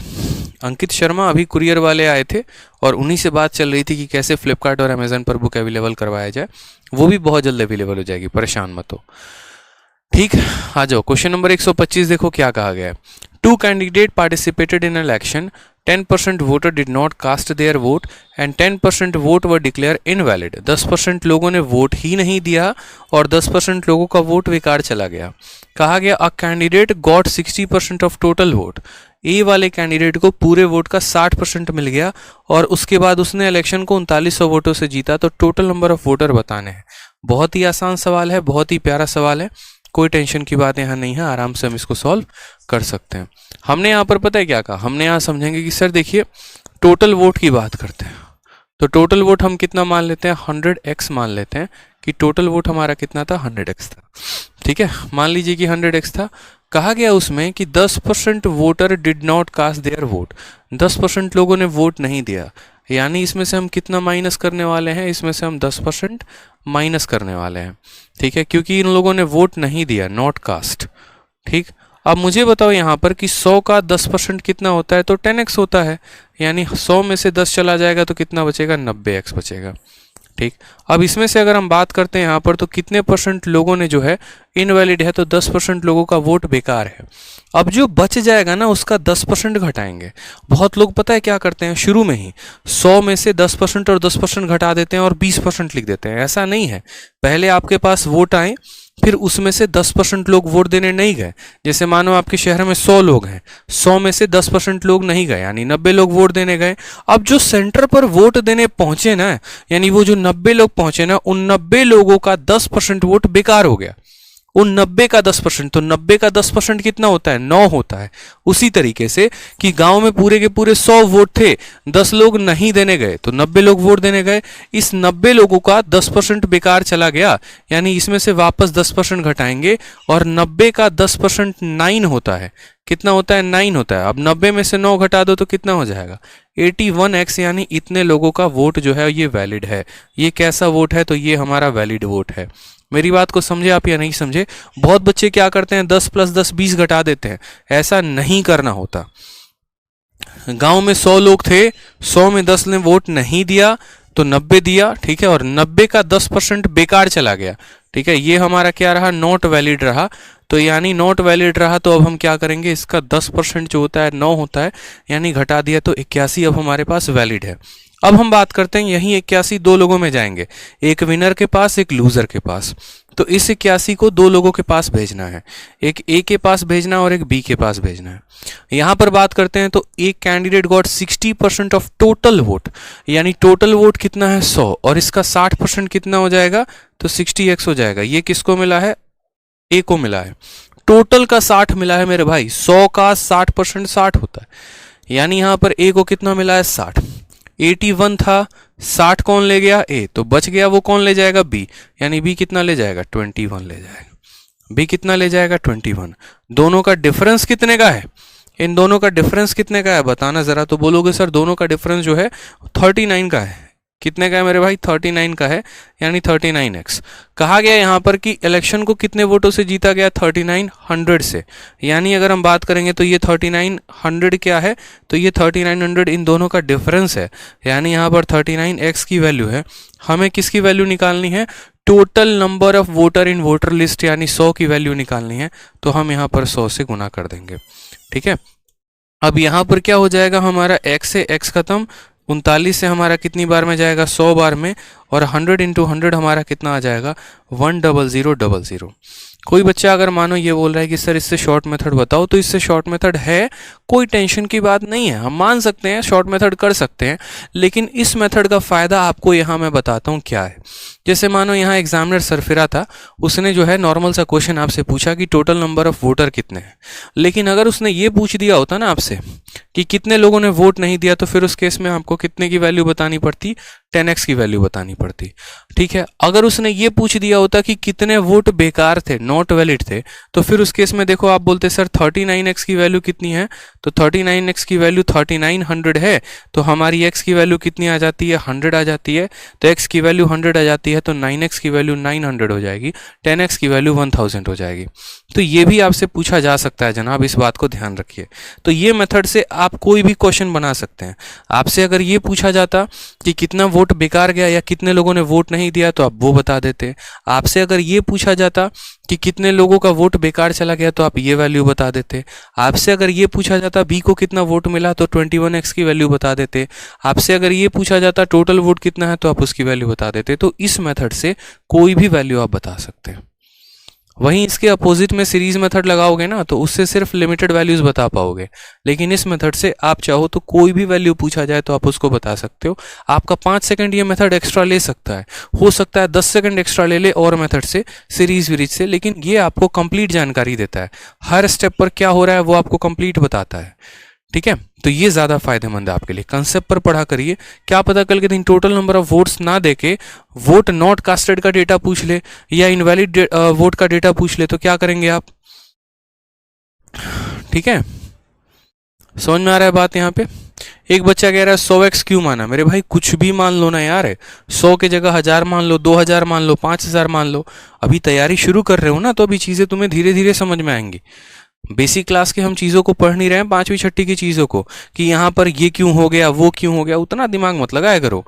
अंकित शर्मा अभी कुरियर वाले आए थे और उन्हीं से बात चल रही थी कि कैसे फ्लिपकार्ट और अमेजन पर बुक अवेलेबल करवाया जाए। वो भी बहुत जल्द अवेलेबल हो जाएगी, परेशान मत हो। ठीक, आ जाओ क्वेश्चन नंबर 125 देखो क्या कहा गया है। 2 candidate participated in election, 10% voter did not cast their vote and 10% vote were declare invalid. 10% लोगों ने वोट ही नहीं दिया और 10% लोगों का वोट बेकार चला गया। कहा गया a candidate got 60% of total vote. A वाले कैंडिडेट को पूरे वोट का 60% मिल गया और उसके बाद उसने इलेक्शन को 3900 वोटों से जीता। तो टोटल नंबर ऑफ वोटर बताने हैं। बहुत ही आसान सवाल है, बहुत ही प्यारा सवाल है, कोई टेंशन की बात यहाँ नहीं है, आराम से हम इसको सॉल्व कर सकते हैं। हमने यहाँ पर पता है क्या कहा, हमने यहाँ समझेंगे कि सर देखिए टोटल वोट की बात करते हैं तो टोटल वोट हम कितना मान लेते हैं? 100x मान लेते हैं कि टोटल वोट हमारा कितना था? 100x था। ठीक है, मान लीजिए कि 100x था। कहा गया उसमें कि 10% voter did not cast their vote. 10% लोगों ने वोट नहीं दिया, यानी इसमें से हम कितना माइनस करने वाले हैं? इसमें से हम 10% माइनस करने वाले हैं। ठीक है, क्योंकि इन लोगों ने वोट नहीं दिया, नॉट कास्ट। ठीक, अब मुझे बताओ यहाँ पर कि 100 का 10% कितना होता है? तो 10x होता है, यानी 100 में से 10 चला जाएगा तो कितना बचेगा? 90x बचेगा। ठीक, अब इसमें से अगर हम बात करते हैं यहाँ पर तो कितने परसेंट लोगों ने जो है इनवैलिड है? तो 10% लोगों का वोट बेकार है। अब जो बच जाएगा ना उसका 10% घटाएंगे। बहुत लोग पता है क्या करते हैं, शुरू में ही 100 में से 10% और 10% घटा देते हैं और 20% लिख देते हैं। ऐसा नहीं है, पहले आपके पास वोट आए, फिर उसमें से 10% लोग वोट देने नहीं गए। जैसे मानो आपके शहर में 100 लोग हैं, 100 में से 10% लोग नहीं गए, यानी 90 लोग वोट देने गए। अब जो सेंटर पर वोट देने पहुंचे ना, यानी वो जो 90 लोग पहुंचे ना, उन 90 लोगों का 10% वोट बेकार हो गया। उन 90 का 10%, तो 90 का 10% कितना होता है? 9 होता है। उसी तरीके से कि गांव में पूरे के पूरे 100 वोट थे, 10 लोग नहीं देने गए तो 90 लोग वोट देने गए। इस 90 लोगों का 10% बेकार चला गया, यानी इसमें से वापस 10% घटाएंगे और 90 का 10% 9 होता है। कितना होता है? 9 होता है। अब 90 में से 9 घटा दो तो कितना हो जाएगा? 81x, यानी इतने लोगों का वोट जो है ये वैलिड है। ये कैसा वोट है? तो ये हमारा वैलिड वोट है। मेरी बात को समझे आप या नहीं समझे? बहुत बच्चे क्या करते हैं, 10 + 10 20 घटा देते हैं। ऐसा नहीं करना होता। गांव में 100 लोग थे, 100 में 10 ने वोट नहीं दिया तो 90 दिया। ठीक है, और 90 का 10% बेकार चला गया। ठीक है, ये हमारा क्या रहा? नॉट वैलिड रहा। तो यानी नॉट वैलिड रहा तो अब हम क्या करेंगे, इसका 10% जो होता है 9 होता है, यानी घटा दिया तो 81 अब हमारे पास वैलिड है। अब हम बात करते हैं यही 81 दो लोगों में जाएंगे, एक विनर के पास, एक लूजर के पास। तो इस 81 को दो लोगों के पास भेजना है, एक ए के पास भेजना और एक बी के पास भेजना है। यहां पर बात करते हैं तो एक candidate got 60% of total vote, यानी टोटल वोट कितना है? 100, और इसका 60% कितना हो जाएगा? तो 60x हो जाएगा। ये किसको मिला है? ए को मिला है। टोटल का 60 मिला है मेरे भाई, 100 का 60% 60 होता है, यानी यहां पर ए को कितना मिला है? 60। 81 था, 60 कौन ले गया? ए। तो बच गया वो कौन ले जाएगा? बी। यानी बी कितना ले जाएगा? 21 ले जाएगा। बी कितना ले जाएगा? 21। दोनों का डिफरेंस कितने का है? इन दोनों का डिफरेंस कितने का है बताना ज़रा। तो बोलोगे सर दोनों का डिफरेंस जो है 39 का है। कितने का है मेरे भाई? 39 का है, यानी 39x। कहा गया यहाँ पर कि इलेक्शन को कितने वोटों से जीता गया? 3900 से। यानी अगर हम बात करेंगे तो ये 3900 क्या है? तो ये 3900 इन दोनों का डिफरेंस है, यानी यहाँ पर 39x की वैल्यू है। हमें किसकी वैल्यू निकालनी है? Total number of voter in voter list, यानी 100 की वैल्यू निकालनी है। तो हम यहाँ पर 100 से गुना कर देंगे, ठीक है। अब यहाँ पर क्या हो जाएगा हमारा? x से x खत्म, 39 से हमारा कितनी बार में जाएगा? 100 बार में, और 100 इंटू 100 हमारा कितना आ जाएगा? 10000। कोई बच्चा अगर मानो ये बोल रहा है कि सर इससे शॉर्ट मेथड बताओ, तो इससे शॉर्ट मेथड है, कोई टेंशन की बात नहीं है, हम मान सकते हैं, शॉर्ट मेथड कर सकते हैं। लेकिन इस मेथड का फ़ायदा आपको यहाँ मैं बताता हूँ क्या है। जैसे मानो यहाँ एग्जामिनर सरफिरा था, उसने जो है नॉर्मल सा क्वेश्चन आपसे पूछा कि टोटल नंबर ऑफ वोटर कितने हैं। लेकिन अगर उसने ये पूछ दिया होता ना आपसे कि कितने लोगों ने वोट नहीं दिया, तो फिर उस केस में आपको कितने की वैल्यू बतानी पड़ती? 10x की वैल्यू बतानी पड़ती, ठीक है। अगर उसने ये पूछ दिया होता कि कितने वोट बेकार थे, नॉट वैलिड थे, तो फिर उस केस में देखो आप बोलते सर 39x की वैल्यू कितनी है? तो 39x की वैल्यू 3900 है, तो हमारी x की वैल्यू कितनी आ जाती है? 100 आ जाती है। तो x की वैल्यू 100 आ जाती है, तो 9x की वैल्यू 900 हो जाएगी, 10x की वैल्यू 1000 हो जाएगी। तो ये भी आपसे पूछा जा सकता है जनाब, इस बात को ध्यान रखिए। तो ये मेथड से आप कोई भी क्वेश्चन बना सकते हैं। आपसे अगर ये पूछा जाता कि कितना वोट बेकार गया या कितने लोगों ने वोट नहीं दिया, तो आप वो बता देते। आपसे अगर ये पूछा जाता कि कितने लोगों का वोट बेकार चला गया, तो आप ये वैल्यू बता देते। आपसे अगर ये पूछा जाता बी को कितना वोट मिला, तो 21x की वैल्यू बता देते। आपसे अगर ये पूछा जाता टोटल वोट कितना है, तो आप उसकी वैल्यू बता देते। तो इस मेथड से कोई भी वैल्यू आप बता सकते हैं। वहीं इसके अपोजिट में सीरीज मेथड लगाओगे ना, तो उससे सिर्फ लिमिटेड वैल्यूज बता पाओगे। लेकिन इस मेथड से आप चाहो तो कोई भी वैल्यू पूछा जाए तो आप उसको बता सकते हो। आपका 5 सेकंड ये मेथड एक्स्ट्रा ले सकता है, हो सकता है 10 सेकंड एक्स्ट्रा ले ले और मेथड से, सीरीज वीरीज से, लेकिन ये आपको कंप्लीट जानकारी देता है। हर स्टेप पर क्या हो रहा है वो आपको कंप्लीट बताता है, ठीक है। तो ये ज़्यादा फायदेमंद है आपके लिए। कंसेप्ट पर पढ़ा करिए, क्या पता कल के दिन टोटल नंबर ऑफ वोट्स ना देके वोट नॉट कास्टेड का डेटा पूछ ले या इनवैलिड वोट का डेटा पूछ ले, तो क्या करेंगे आप? ठीक है, समझ में आ रहा है बात? यहाँ पे एक बच्चा कह रहा है 100x क्यों माना? मेरे भाई कुछ भी मान लो ना यार, 100 की जगह 1000 मान लो, 2000 मान लो, 5000 मान लो। अभी तैयारी शुरू कर रहे हो ना, तो अभी चीज़ें तुम्हें धीरे धीरे समझ में आएंगी। बेसिक क्लास के हम चीज़ों को पढ़ नहीं रहे हैं, 5वीं 6वीं की चीज़ों को, कि यहाँ पर ये क्यों हो गया, वो क्यों हो गया, उतना दिमाग मत लगाया करो,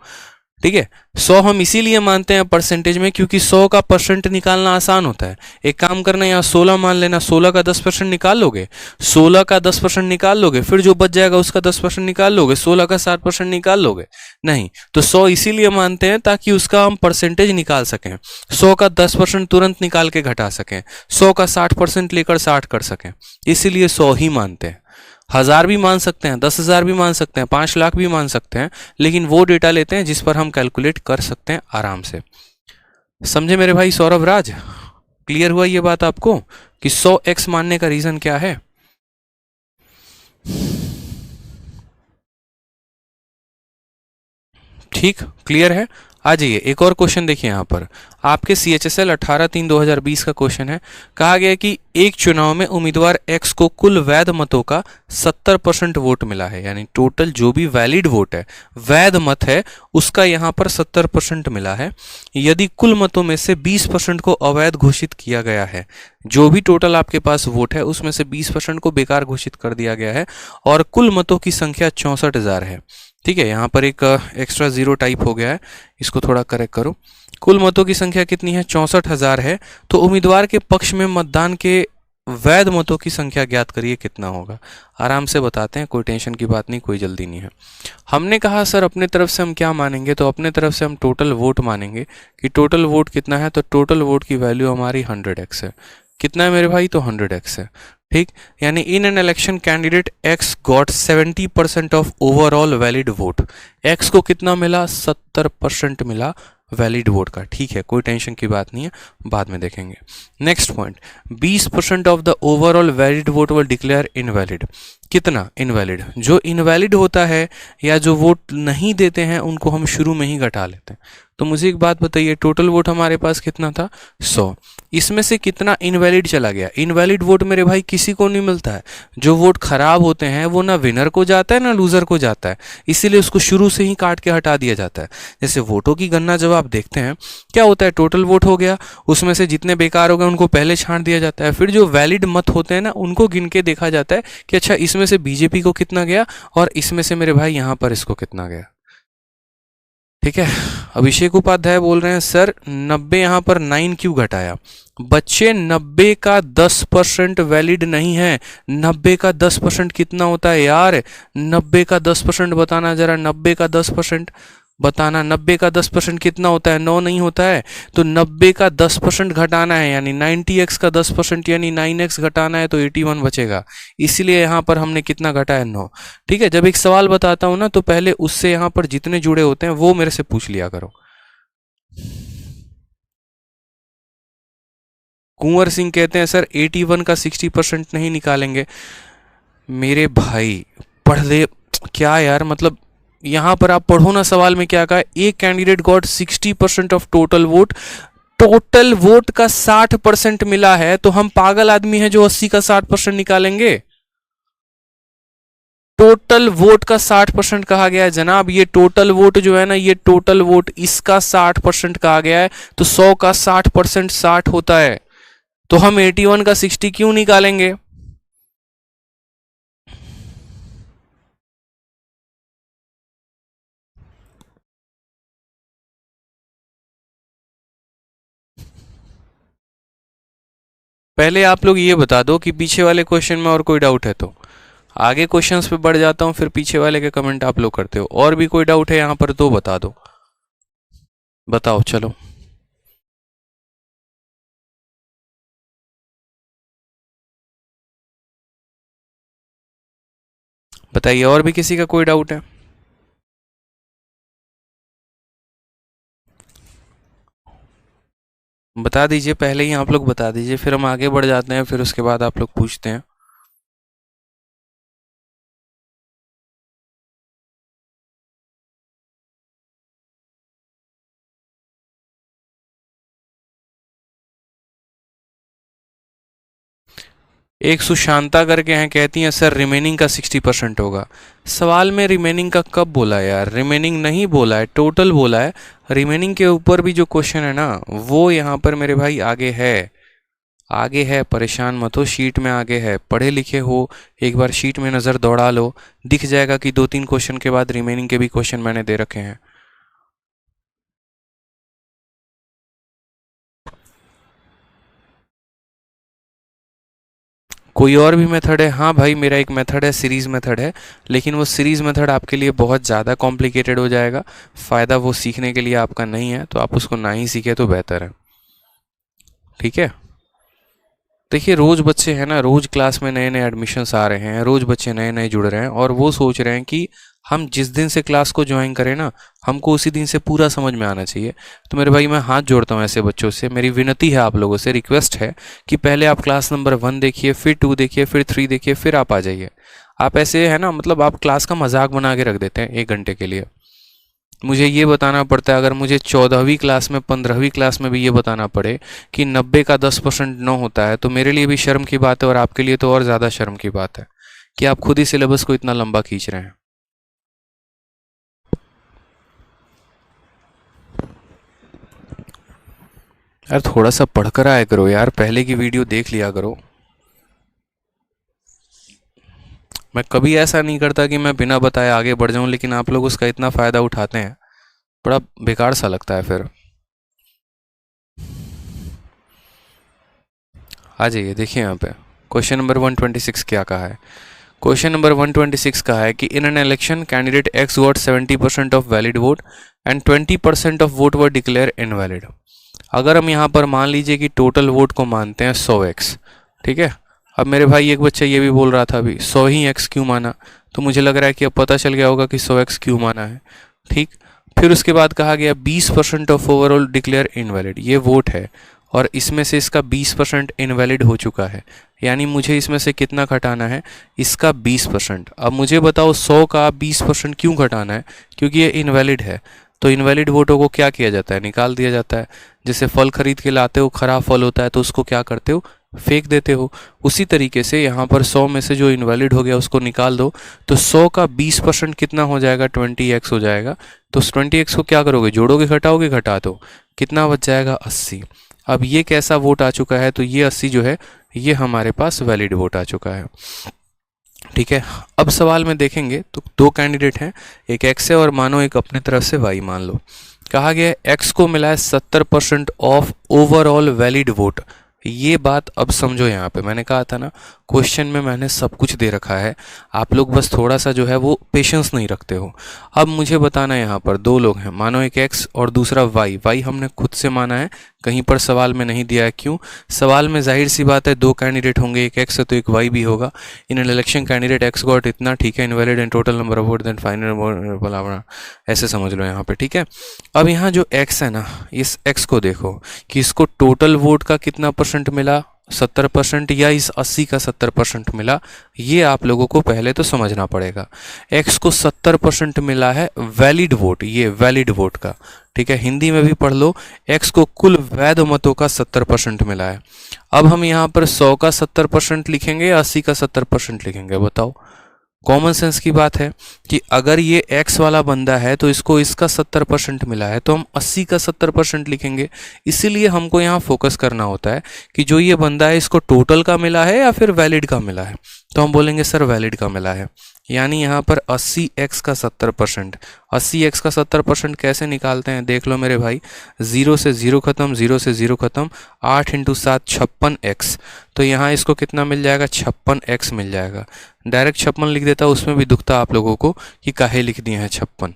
ठीक है। 100 हम इसीलिए मानते हैं परसेंटेज में, क्योंकि 100 का परसेंट निकालना आसान होता है। एक काम करना, यहाँ 16 मान लेना, 16 का 10% निकाल लोगे, 16 का 10% निकाल लोगे, फिर जो बच जाएगा उसका 10% निकाल लोगे, 16 का 60% निकाल लोगे। नहीं, तो 100 इसीलिए मानते हैं ताकि उसका हम परसेंटेज निकाल सकें, 100 का 10% तुरंत निकाल के घटा सकें, 100 का 60% लेकर 60 कर सकें, इसीलिए 100 ही मानते हैं। 1000 भी मान सकते हैं, 10,000 भी मान सकते हैं, 5 लाख भी मान सकते हैं, लेकिन वो डेटा लेते हैं जिस पर हम कैलकुलेट कर सकते हैं आराम से। समझे मेरे भाई सौरभ राज? क्लियर हुआ ये बात आपको कि 100x मानने का रीजन क्या है? ठीक, क्लियर है। आ जाइए, एक और क्वेश्चन देखिए यहाँ पर आपके CHSL 18/3/2020 का क्वेश्चन है। कहा गया कि एक चुनाव में उम्मीदवार X को कुल वैध मतों का 70% वोट मिला है, यानी टोटल जो भी वैलिड वोट है, वैध मत है, उसका यहाँ पर 70% मिला है। यदि कुल मतों में से 20% को अवैध घोषित किया गया है, जो भी टोटल आपके पास वोट है उसमें से 20% को बेकार घोषित कर दिया गया है, और कुल मतों की संख्या 64,000 है। ठीक है, यहाँ पर एक एक्स्ट्रा जीरो टाइप हो गया है, इसको थोड़ा करेक्ट करो। कुल मतों की संख्या कितनी है? 64,000 है। तो उम्मीदवार के पक्ष में मतदान के वैध मतों की संख्या ज्ञात करिए, कितना होगा? आराम से बताते हैं, कोई टेंशन की बात नहीं, कोई जल्दी नहीं है। हमने कहा सर अपने तरफ से हम क्या मानेंगे, तो अपने तरफ से हम टोटल वोट मानेंगे कि टोटल वोट कितना है, तो टोटल वोट की वैल्यू हमारी 100x है। कितना है मेरे भाई? तो 100x है। ठीक, यानी इन an election candidate X got 70% of overall valid vote. X को कितना मिला? 70% मिला वैलिड वोट का। ठीक है, कोई टेंशन की बात नहीं है, बाद में देखेंगे। Next point, 20% of the overall valid vote will declare invalid. कितना इनवैलिड? जो इनवैलिड होता है या जो वोट नहीं देते हैं उनको हम शुरू में ही घटा लेते हैं। तो मुझे एक बात बताइए, टोटल वोट हमारे पास कितना था? 100। इसमें से कितना इनवैलिड चला गया? इनवैलिड वोट मेरे भाई किसी को नहीं मिलता है। जो वोट खराब होते हैं वो ना विनर को जाता है ना लूजर को जाता है, इसीलिए उसको शुरू से ही काट के हटा दिया जाता है। जैसे वोटों की गणना जब आप देखते हैं, क्या होता है? टोटल वोट हो गया, उसमें से जितने बेकार हो गए उनको पहले छांट दिया जाता है, फिर जो वैलिड मत होते हैं ना उनको गिन के देखा जाता है कि अच्छा इसमें से बीजेपी को कितना गया और इसमें से मेरे भाई यहाँ पर इसको कितना गया। ठीक है, अभिषेक उपाध्याय बोल रहे हैं सर 90 यहाँ पर 9 क्यों घटाया? बच्चे 90 का 10% वैलिड नहीं है। 90 का 10% कितना होता है यार? 90 का 10% बताना जरा, 90 का 10% बताना। 90 का 10% कितना होता है? 9 नहीं होता है। तो 90 का 10% घटाना है, यानी 90x का 10% यानी 9x घटाना है, तो 81 बचेगा। इसलिए यहाँ पर हमने कितना घटाया? 9। ठीक है, जब एक सवाल बताता हूँ ना तो पहले उससे यहाँ पर जितने जुड़े होते हैं वो मेरे से पूछ लिया करो। कुंवर सिंह कहते हैं सर 81 का 60% नहीं निकालेंगे। मेरे भाई पढ़ ले क्या यार, मतलब यहां पर आप पढ़ो ना सवाल में क्या कहा, एक candidate got 60% of total vote. Total vote का 60% मिला है, तो हम पागल आदमी हैं जो 80 का 60% निकालेंगे? टोटल वोट का 60% कहा गया है जनाब। ये टोटल वोट जो है ना, ये टोटल वोट इसका 60% कहा गया है। तो 100 का 60% 60 होता है, तो हम 81 का 60 क्यों निकालेंगे? पहले आप लोग ये बता दो कि पीछे वाले क्वेश्चन में और कोई डाउट है तो। आगे क्वेश्चंस पे बढ़ जाता हूं, फिर पीछे वाले के कमेंट आप लोग करते हो। और भी कोई डाउट है यहां पर तो बता दो, बताओ चलो। बताइए, और भी किसी का कोई डाउट है? बता दीजिए, पहले ही आप लोग बता दीजिए, फिर हम आगे बढ़ जाते हैं, फिर उसके बाद आप लोग पूछते हैं। एक सुशांता करके हैं, कहती हैं सर रिमेनिंग का 60% होगा। सवाल में रिमेनिंग का कब बोला है यार? रिमेनिंग नहीं बोला है, टोटल बोला है। रिमेनिंग के ऊपर भी जो क्वेश्चन है ना वो यहाँ पर मेरे भाई आगे है, आगे है, परेशान मत हो, शीट में आगे है। पढ़े लिखे हो, एक बार शीट में नज़र दौड़ा लो, दिख जाएगा कि 2-3 क्वेश्चन के बाद रिमेनिंग के भी क्वेश्चन मैंने दे रखे हैं। कोई और भी मेथड है? हाँ भाई, मेरा एक मेथड है, सीरीज़ मेथड है, लेकिन वो सीरीज़ मेथड आपके लिए बहुत ज़्यादा कॉम्प्लिकेटेड हो जाएगा। फ़ायदा वो सीखने के लिए आपका नहीं है, तो आप उसको ना ही सीखे तो बेहतर है। ठीक है, देखिए रोज़ बच्चे हैं ना, रोज़ क्लास में नए नए एडमिशन्स आ रहे हैं, रोज़ बच्चे नए नए जुड़ रहे हैं, और वो सोच रहे हैं कि हम जिस दिन से क्लास को ज्वाइन करें ना, हमको उसी दिन से पूरा समझ में आना चाहिए। तो मेरे भाई मैं हाथ जोड़ता हूँ ऐसे बच्चों से, मेरी विनती है आप लोगों से, रिक्वेस्ट है कि पहले आप क्लास नंबर 1 देखिए, फिर 2 देखिए, फिर 3 देखिए, फिर आप आ जाइए। आप ऐसे है ना, मतलब आप क्लास का मजाक बना के रख देते हैं 1 घंटे के लिए। मुझे ये बताना पड़ता है, अगर मुझे 14वीं क्लास में 15वीं क्लास में भी ये बताना पड़े कि 90 का 10% 9 होता है, तो मेरे लिए भी शर्म की बात है, और आपके लिए तो और ज़्यादा शर्म की बात है कि आप खुद ही सिलेबस को इतना लंबा खींच रहे हैं। यार थोड़ा सा पढ़कर आया करो यार, पहले की वीडियो देख लिया करो। मैं कभी ऐसा नहीं करता कि मैं बिना बताए आगे बढ़ जाऊं, लेकिन आप लोग उसका इतना फ़ायदा उठाते हैं, बड़ा बेकार सा लगता है फिर। आ जाइए, देखिए यहाँ पे क्वेश्चन नंबर 126 क्या कहा है। क्वेश्चन नंबर 126 कहा है कि इन an election candidate X got 70% of valid vote and 20% of vote were declare invalid. अगर हम यहाँ पर मान लीजिए कि टोटल वोट को मानते हैं 100x, ठीक है। अब मेरे भाई एक बच्चा ये भी बोल रहा था अभी 100 ही x क्यों माना, तो मुझे लग रहा है कि अब पता चल गया होगा कि 100x क्यों माना है। ठीक, फिर उसके बाद कहा गया 20% ऑफ ओवरऑल डिक्लेयर इनवैलिड, ये वोट है और इसमें से इसका 20% इनवैलिड हो चुका है, यानी मुझे इसमें से कितना घटाना है, इसका 20%। अब मुझे बताओ 100 का 20% क्यों घटाना है, क्योंकि ये इनवैलिड है। तो इनवैलिड वोटों को क्या किया जाता है, निकाल दिया जाता है। जैसे फल खरीद के लाते हो, खराब फल होता है तो उसको क्या करते हो, फेंक देते हो। उसी तरीके से यहाँ पर 100 में से जो इनवैलिड हो गया उसको निकाल दो, तो 100 का 20% कितना हो जाएगा, 20x हो जाएगा। तो 20x को क्या करोगे, जोड़ोगे घटाओगे, घटा दो, कितना बच जाएगा, 80। अब ये कैसा वोट आ चुका है, तो ये 80 जो है ये हमारे पास वैलिड वोट आ चुका है। ठीक है, अब सवाल में देखेंगे तो दो कैंडिडेट हैं, एक एक्स है और मानो एक अपने तरफ से वाई मान लो। कहा गया है एक्स को मिला है 70% ऑफ ओवरऑल वैलिड वोट। ये बात अब समझो, यहाँ पे मैंने कहा था ना क्वेश्चन में मैंने सब कुछ दे रखा है, आप लोग बस थोड़ा सा जो है वो पेशेंस नहीं रखते हो। अब मुझे बताना है, यहाँ पर दो लोग हैं, मानो एक एक्स और दूसरा वाई। वाई हमने खुद से माना है, कहीं पर सवाल में नहीं दिया है। क्यों, सवाल में जाहिर सी बात है दो कैंडिडेट होंगे, एक एक्स है तो एक वाई भी होगा। In an election candidate X got इतना, ठीक है, invalid and total number of vote then final, ऐसे समझ लो यहाँ पे। ठीक है, अब यहाँ जो एक्स है ना, इस एक्स को देखो कि इसको टोटल वोट का कितना परसेंट मिला, 70%, या इस 80 का 70% मिला, ये आप लोगों को पहले तो समझना पड़ेगा। एक्स को 70% मिला है वैलिड वोट, ये वैलिड वोट का, ठीक है, हिंदी में भी पढ़ लो, एक्स को कुल वैध मतों का 70% मिला है। अब हम यहाँ पर 100 का 70% लिखेंगे या 80 का 70% लिखेंगे, बताओ। कॉमन सेंस की बात है कि अगर ये x वाला बंदा है तो इसको इसका 70% मिला है, तो हम 80 का 70% लिखेंगे। इसीलिए हमको यहाँ फोकस करना होता है कि जो ये बंदा है इसको टोटल का मिला है या फिर वैलिड का मिला है। तो हम बोलेंगे सर वैलिड का मिला है, यानी यहाँ पर 80x का 70%। 80x का 70% कैसे निकालते हैं, देख लो मेरे भाई, 0 से 0 खत्म, 0 से 0 खत्म, 8 × 7 56x। तो यहाँ इसको कितना मिल जाएगा, 56x मिल जाएगा। डायरेक्ट 56 लिख देता, उसमें भी दुखता आप लोगों को कि काहे लिख दिए हैं 56।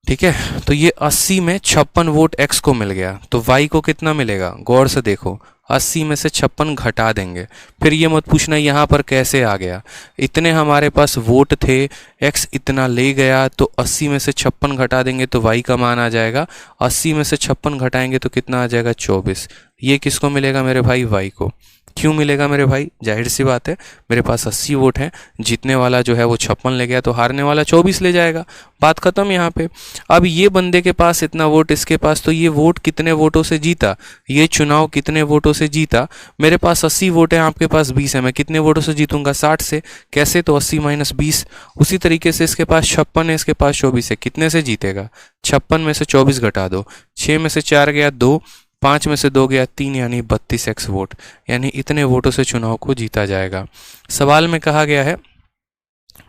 ठीक है, तो ये 80 में 56 वोट x को मिल गया, तो y को कितना मिलेगा, गौर से देखो, 80 में से 56 घटा देंगे। फिर ये मत पूछना यहाँ पर कैसे आ गया, इतने हमारे पास वोट थे, x इतना ले गया, तो 80 में से 56 घटा देंगे तो y का मान आ जाएगा। 80 में से 56 घटाएंगे तो कितना आ जाएगा, 24। ये किसको मिलेगा मेरे भाई, y को। क्यों मिलेगा मेरे भाई, जाहिर सी बात है, मेरे पास 80 वोट हैं, जीतने वाला जो है वो 56 ले गया, तो हारने वाला 24 ले जाएगा, बात खत्म यहाँ पे। अब ये बंदे के पास इतना वोट, इसके पास, तो ये वोट कितने वोटों से जीता, ये चुनाव कितने वोटों से जीता। मेरे पास 80 वोट हैं, आपके पास 20 है, मैं कितने वोटों से जीतूंगा, 60 से। कैसे, तो 80 - 20। उसी तरीके से इसके पास 56 है, इसके पास 24 है, कितने से जीतेगा, 56 में से 24 घटा दो, 6 में से 4 गया 2, 5 में से 2 गया 3, यानी 32x वोट, यानी इतने वोटों से चुनाव को जीता जाएगा। सवाल में कहा गया है,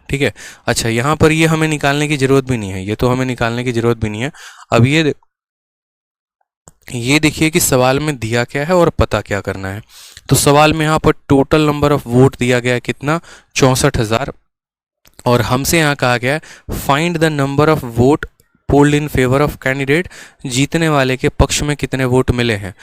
ठीक है। अच्छा, यहाँ पर ये हमें निकालने की जरूरत भी नहीं है, ये तो हमें निकालने की जरूरत भी नहीं है। अब ये देखिए कि सवाल में दिया क्या है और पता क्या करना है। तो सवाल में यहाँ पर टोटल नंबर ऑफ वोट दिया गया है कितना, 64,000, और हमसे यहाँ कहा गया है find the number of vote polled in favour of candidate, जीतने वाले के पक्ष में कितने वोट मिले हैं।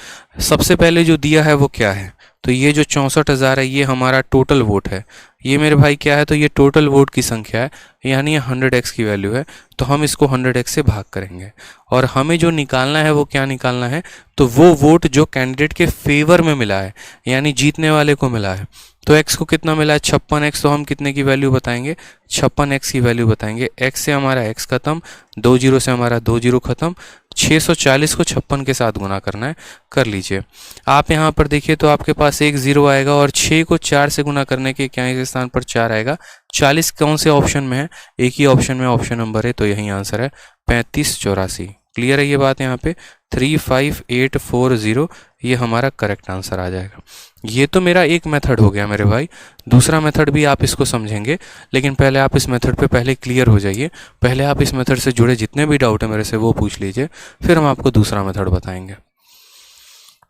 सबसे पहले जो दिया है वो क्या है, तो ये जो 64,000 है ये हमारा टोटल वोट है। ये मेरे भाई क्या है, तो ये टोटल वोट की संख्या है, यानी ये 100x की वैल्यू है, तो हम इसको 100x से भाग करेंगे। और हमें जो निकालना है वो क्या निकालना है, तो वो वोट जो कैंडिडेट के फेवर में मिला है, यानी जीतने वाले को मिला है। तो x को कितना मिला है, 56x, तो हम कितने की वैल्यू बताएंगे, 56x की वैल्यू बताएंगे। x से हमारा x खत्म, 2 0 से हमारा 2 0 खत्म, 640 को 56 के साथ गुना करना है, कर लीजिए। आप यहाँ पर देखिए तो आपके पास एक 0 आएगा और 6 को 4 से गुना करने के क्या के स्थान पर 4 आएगा। 40 कौन से ऑप्शन में है, एक ही ऑप्शन में ऑप्शन नंबर है, तो यही आंसर है 3584। क्लियर है ये बात, यहाँ पे 35840 ये हमारा करेक्ट आंसर आ जाएगा। ये तो मेरा एक मेथड हो गया मेरे भाई, दूसरा मेथड भी आप इसको समझेंगे, लेकिन पहले आप इस मेथड पे पहले क्लियर हो जाइए। पहले आप इस मेथड से जुड़े जितने भी डाउट है मेरे से वो पूछ लीजिए, फिर हम आपको दूसरा मेथड बताएंगे।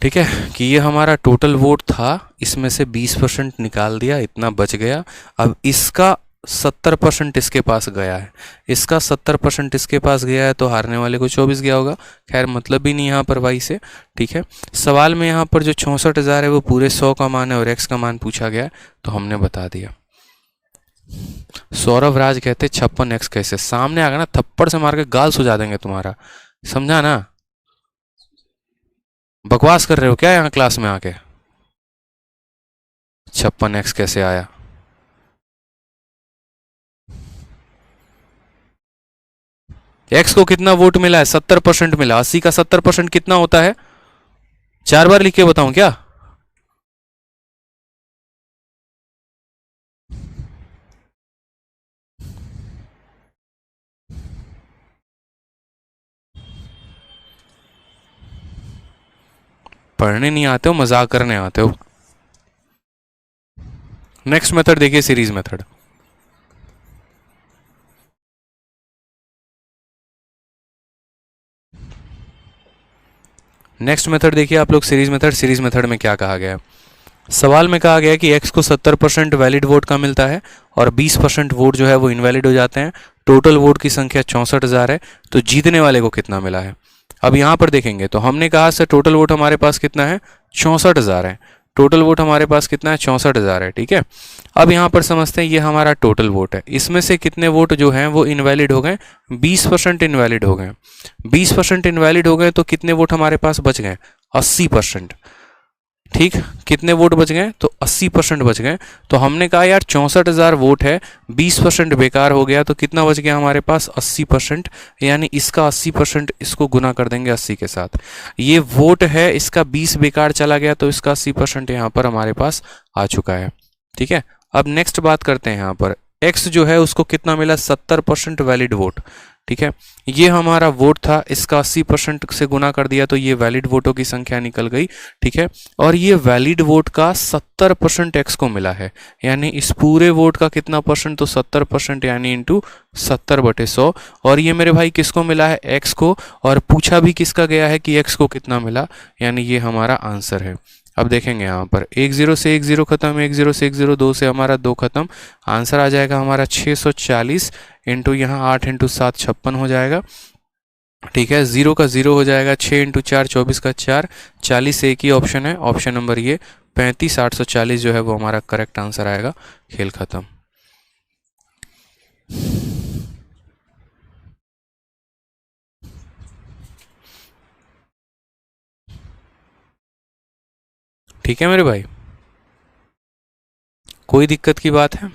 ठीक है, कि ये हमारा टोटल वोट था, इसमें से 20% निकाल दिया, इतना बच गया। अब इसका 70% इसके पास गया है, इसका 70% इसके पास गया है, तो हारने वाले को 24 गया होगा। खैर मतलब भी नहीं यहाँ पर वाई से। ठीक है, सवाल में यहाँ पर जो 64,000 है वो पूरे 100 का मान है और x का मान पूछा गया है, तो हमने बता दिया। सौरभ राज कहते 56x कैसे, सामने आ गया ना थप्पड़ से मार के गाल सुझा देंगे तुम्हारा, समझा ना। बकवास कर रहे हो क्या यहाँ क्लास में आके? 56x कैसे आया? x को कितना वोट मिला है? 70% मिला। 80 का 70% कितना होता है? 4 बार लिख के बताऊं क्या? पढ़ने नहीं आते हो, मजाक करने आते हो। नेक्स्ट मेथड देखिए, सीरीज मेथड। नेक्स्ट मेथड देखिए आप लोग, सीरीज मेथड। सीरीज मेथड में क्या कहा गया है? सवाल में कहा गया है कि x को 70% वैलिड वोट का मिलता है और 20% वोट जो है वो इनवैलिड हो जाते हैं। टोटल वोट की संख्या 64,000 है, तो जीतने वाले को कितना मिला है? अब यहाँ पर देखेंगे तो हमने कहा सर टोटल वोट हमारे पास कितना है? 64,000 है। टोटल वोट हमारे पास कितना है? 64,000 है, ठीक है। अब यहाँ पर समझते हैं ये हमारा टोटल वोट है, इसमें से कितने वोट जो हैं वो इनवैलिड हो गए? 20% इनवैलिड हो गए। 20% इनवैलिड हो गए तो कितने वोट हमारे पास बच गए? 80%। ठीक, कितने वोट बच गए? तो 80% बच गए। तो हमने कहा यार 64,000 वोट है, 20% बेकार हो गया, तो कितना बच गया हमारे पास? 80%। यानी इसका 80%, इसको गुना कर देंगे 80 के साथ। ये वोट है, इसका 20 बेकार चला गया, तो इसका 80% यहाँ पर हमारे पास आ चुका है, ठीक है। अब नेक्स्ट बात करते हैं, यहाँ पर एक्स जो है उसको कितना मिला? 70% वैलिड वोट, ठीक है। ये हमारा वोट था, इसका 80% से गुना कर दिया तो ये वैलिड वोटों की संख्या निकल गई, ठीक है। और ये वैलिड वोट का 70% एक्स को मिला है, यानी इस पूरे वोट का कितना परसेंट? तो 70%, यानी इंटू 70/100। और ये मेरे भाई किसको मिला है? एक्स को। और पूछा भी किसका गया है कि एक्स को कितना मिला, यानी ये हमारा आंसर है। अब देखेंगे यहाँ पर 1 0 से 1 0 खत्म, 1 0 से 1 0, 2 से हमारा 2 खत्म। आंसर आ जाएगा हमारा 640 इंटू यहाँ 8 इंटू 7 56 हो जाएगा, ठीक है। 0 का 0 हो जाएगा, 6 इंटू 4 24 का 4, 40 से एक ही ऑप्शन है, ऑप्शन नंबर ये 35। 840 जो है वो हमारा करेक्ट आंसर आएगा। खेल खत्म। ठीक है मेरे भाई, कोई दिक्कत की बात है?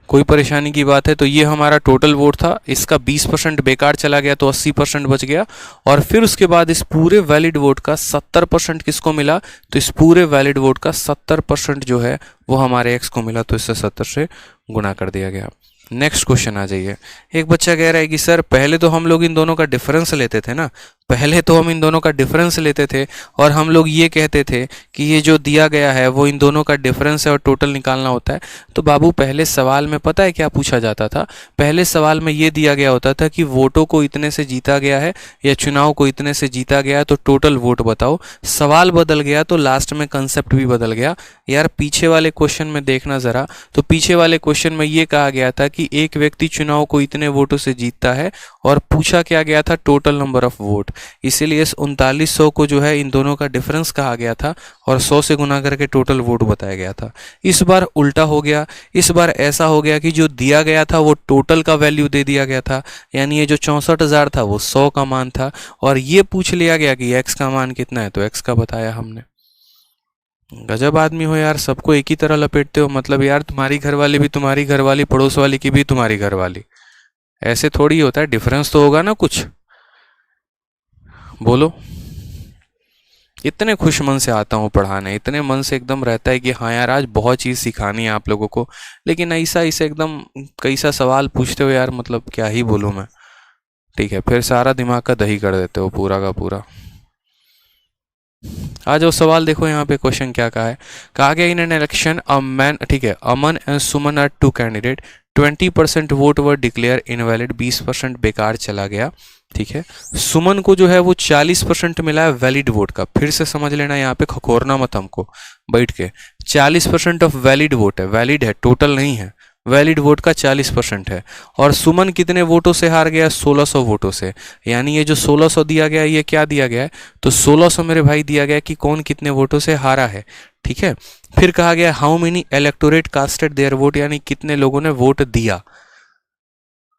कोई परेशानी की बात है? तो ये हमारा टोटल वोट था, इसका 20% बेकार चला गया तो 80% बच गया। और फिर उसके बाद इस पूरे वैलिड वोट का 70% किसको मिला? तो इस पूरे वैलिड वोट का 70% जो है वो हमारे एक्स को मिला, तो इससे 70 से गुणा कर दिया गया। नेक्स्ट क्वेश्चन आ जाइए। एक बच्चा कह रहा है कि सर पहले तो हम लोग इन दोनों का डिफरेंस लेते थे ना, पहले तो हम इन दोनों का डिफरेंस लेते थे और हम लोग ये कहते थे कि ये जो दिया गया है वो इन दोनों का डिफरेंस है और टोटल निकालना होता है। तो बाबू पहले सवाल में पता है क्या पूछा जाता था? पहले सवाल में ये दिया गया होता था कि वोटों को इतने से जीता गया है या चुनाव को इतने से जीता गया है, तो टोटल वोट बताओ। सवाल बदल गया तो लास्ट में कंसेप्ट भी बदल गया। यार पीछे वाले क्वेश्चन में देखना ज़रा, तो पीछे वाले क्वेश्चन में ये कहा गया था कि एक व्यक्ति चुनाव को इतने वोटों से जीतता है, और पूछा क्या गया था? Total number of vote. इसीलिए इस 3900 को जो है इन दोनों का डिफरेंस कहा गया था और 100 से गुना करके टोटल वोट बताया गया था। इस बार उल्टा हो गया, इस बार ऐसा हो गया कि जो दिया गया था वो टोटल का वैल्यू दे दिया गया था, यानी ये जो 64,000 था वो 100 का मान था, और ये पूछ लिया गया कि एक्स का मान कितना है, तो एक्स का बताया हमने। गजब आदमी हो यार, सबको एक ही तरह लपेटते हो। मतलब यार तुम्हारी घरवाली भी तुम्हारी घरवाली, पड़ोस वाली की भी तुम्हारी घरवाली, ऐसे थोड़ी होता है, डिफरेंस तो होगा ना कुछ, बोलो। इतने खुश मन से आता हूँ पढ़ाने, इतने मन से एकदम रहता है कि हाँ यार आज बहुत चीज़ सिखानी है आप लोगों को, लेकिन ऐसा ऐसा एकदम कैसा सवाल पूछते हो यार, मतलब क्या ही बोलूँ मैं। ठीक है, फिर सारा दिमाग का दही कर देते हो पूरा का पूरा। आ जाओ सवाल देखो, यहाँ पे क्वेश्चन क्या कहा है? कहा गया in an election a man, ठीक है, Aman and Suman are two candidate, 20% vote were declare invalid, 20% बेकार चला गया, ठीक है। सुमन को जो है वो 40% मिला है वैलिड वोट का। फिर से समझ लेना, यहाँ पे खखोरना मत हमको बैठ के। 40% ऑफ वैलिड वोट है, वैलिड है, टोटल नहीं है, वैलिड वोट का 40% है। और सुमन कितने वोटों से हार गया? 1600 वोटों से। यानी ये जो 1600 दिया गया है ये क्या दिया गया है? तो 1600 मेरे भाई दिया गया कि कौन कितने वोटों से हारा है। ठीक है, फिर कहा गया how many electorate casted their vote, यानी कितने लोगों ने वोट दिया।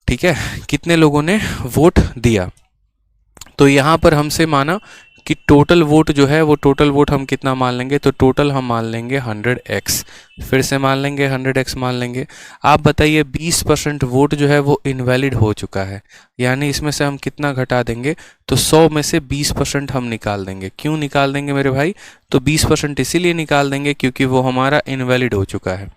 ठीक है, कितने लोगों ने वोट दिया। तो यहां पर हमसे माना कि टोटल वोट जो है वो टोटल वोट हम कितना मान लेंगे? तो टोटल हम मान लेंगे 100x। फिर से मान लेंगे 100x मान लेंगे। आप बताइए 20% वोट जो है वो इनवैलिड हो चुका है, यानी इसमें से हम कितना घटा देंगे? तो 100 में से 20% हम निकाल देंगे। क्यों निकाल देंगे मेरे भाई? तो 20% इसीलिए निकाल देंगे क्योंकि वो हमारा इनवैलिड हो चुका है,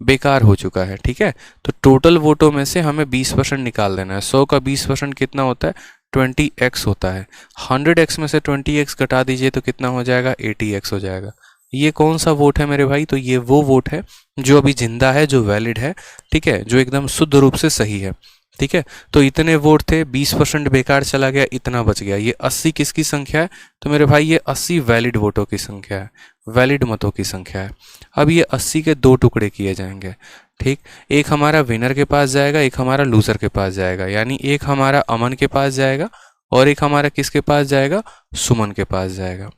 बेकार हो चुका है। ठीक है, तो टोटल वोटों में से हमें 20% निकाल देना है। 100 का 20% कितना होता है? 20x होता है। 100x में से 20x घटा दीजिए तो कितना हो जाएगा? 80x हो जाएगा। ये कौन सा वोट है मेरे भाई? तो ये वो वोट है जो अभी जिंदा है, जो वैलिड है। ठीक है, जो एकदम शुद्ध रूप से सही है। ठीक है, तो इतने वोट थे, 20% बेकार चला गया, इतना बच गया। ये 80 किसकी संख्या है? तो मेरे भाई ये 80 वैलिड वोटों की संख्या है, वैलिड मतों की संख्या है। अब ये 80 के 2 टुकड़े किए जाएंगे। ठीक, एक हमारा विनर के पास जाएगा, एक हमारा लूजर के पास जाएगा। यानी एक हमारा अमन के पास जाएगा और एक हमारा किसके पास जाएगा? सुमन के पास जाएगा।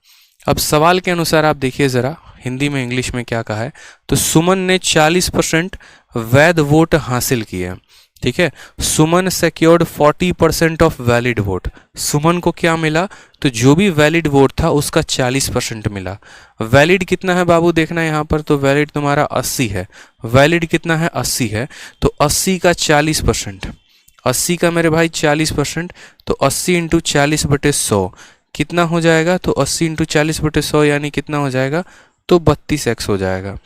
अब सवाल के अनुसार आप देखिए जरा, हिंदी में इंग्लिश में क्या कहा है। तो सुमन ने 40% वैध वोट हासिल किए। ठीक है, सुमन सिक्योर्ड 40% ऑफ वैलिड वोट। सुमन को क्या मिला? तो जो भी वैलिड वोट था उसका 40% मिला। वैलिड कितना है बाबू? देखना यहाँ पर, तो वैलिड तुम्हारा 80 है। वैलिड कितना है? 80 है। तो 80 का 40%, 80 का मेरे भाई 40%, तो 80 इंटू 40/100 कितना हो जाएगा? तो 80 इंटू 40/100 यानी कितना हो जाएगा? तो 32x हो जाएगा।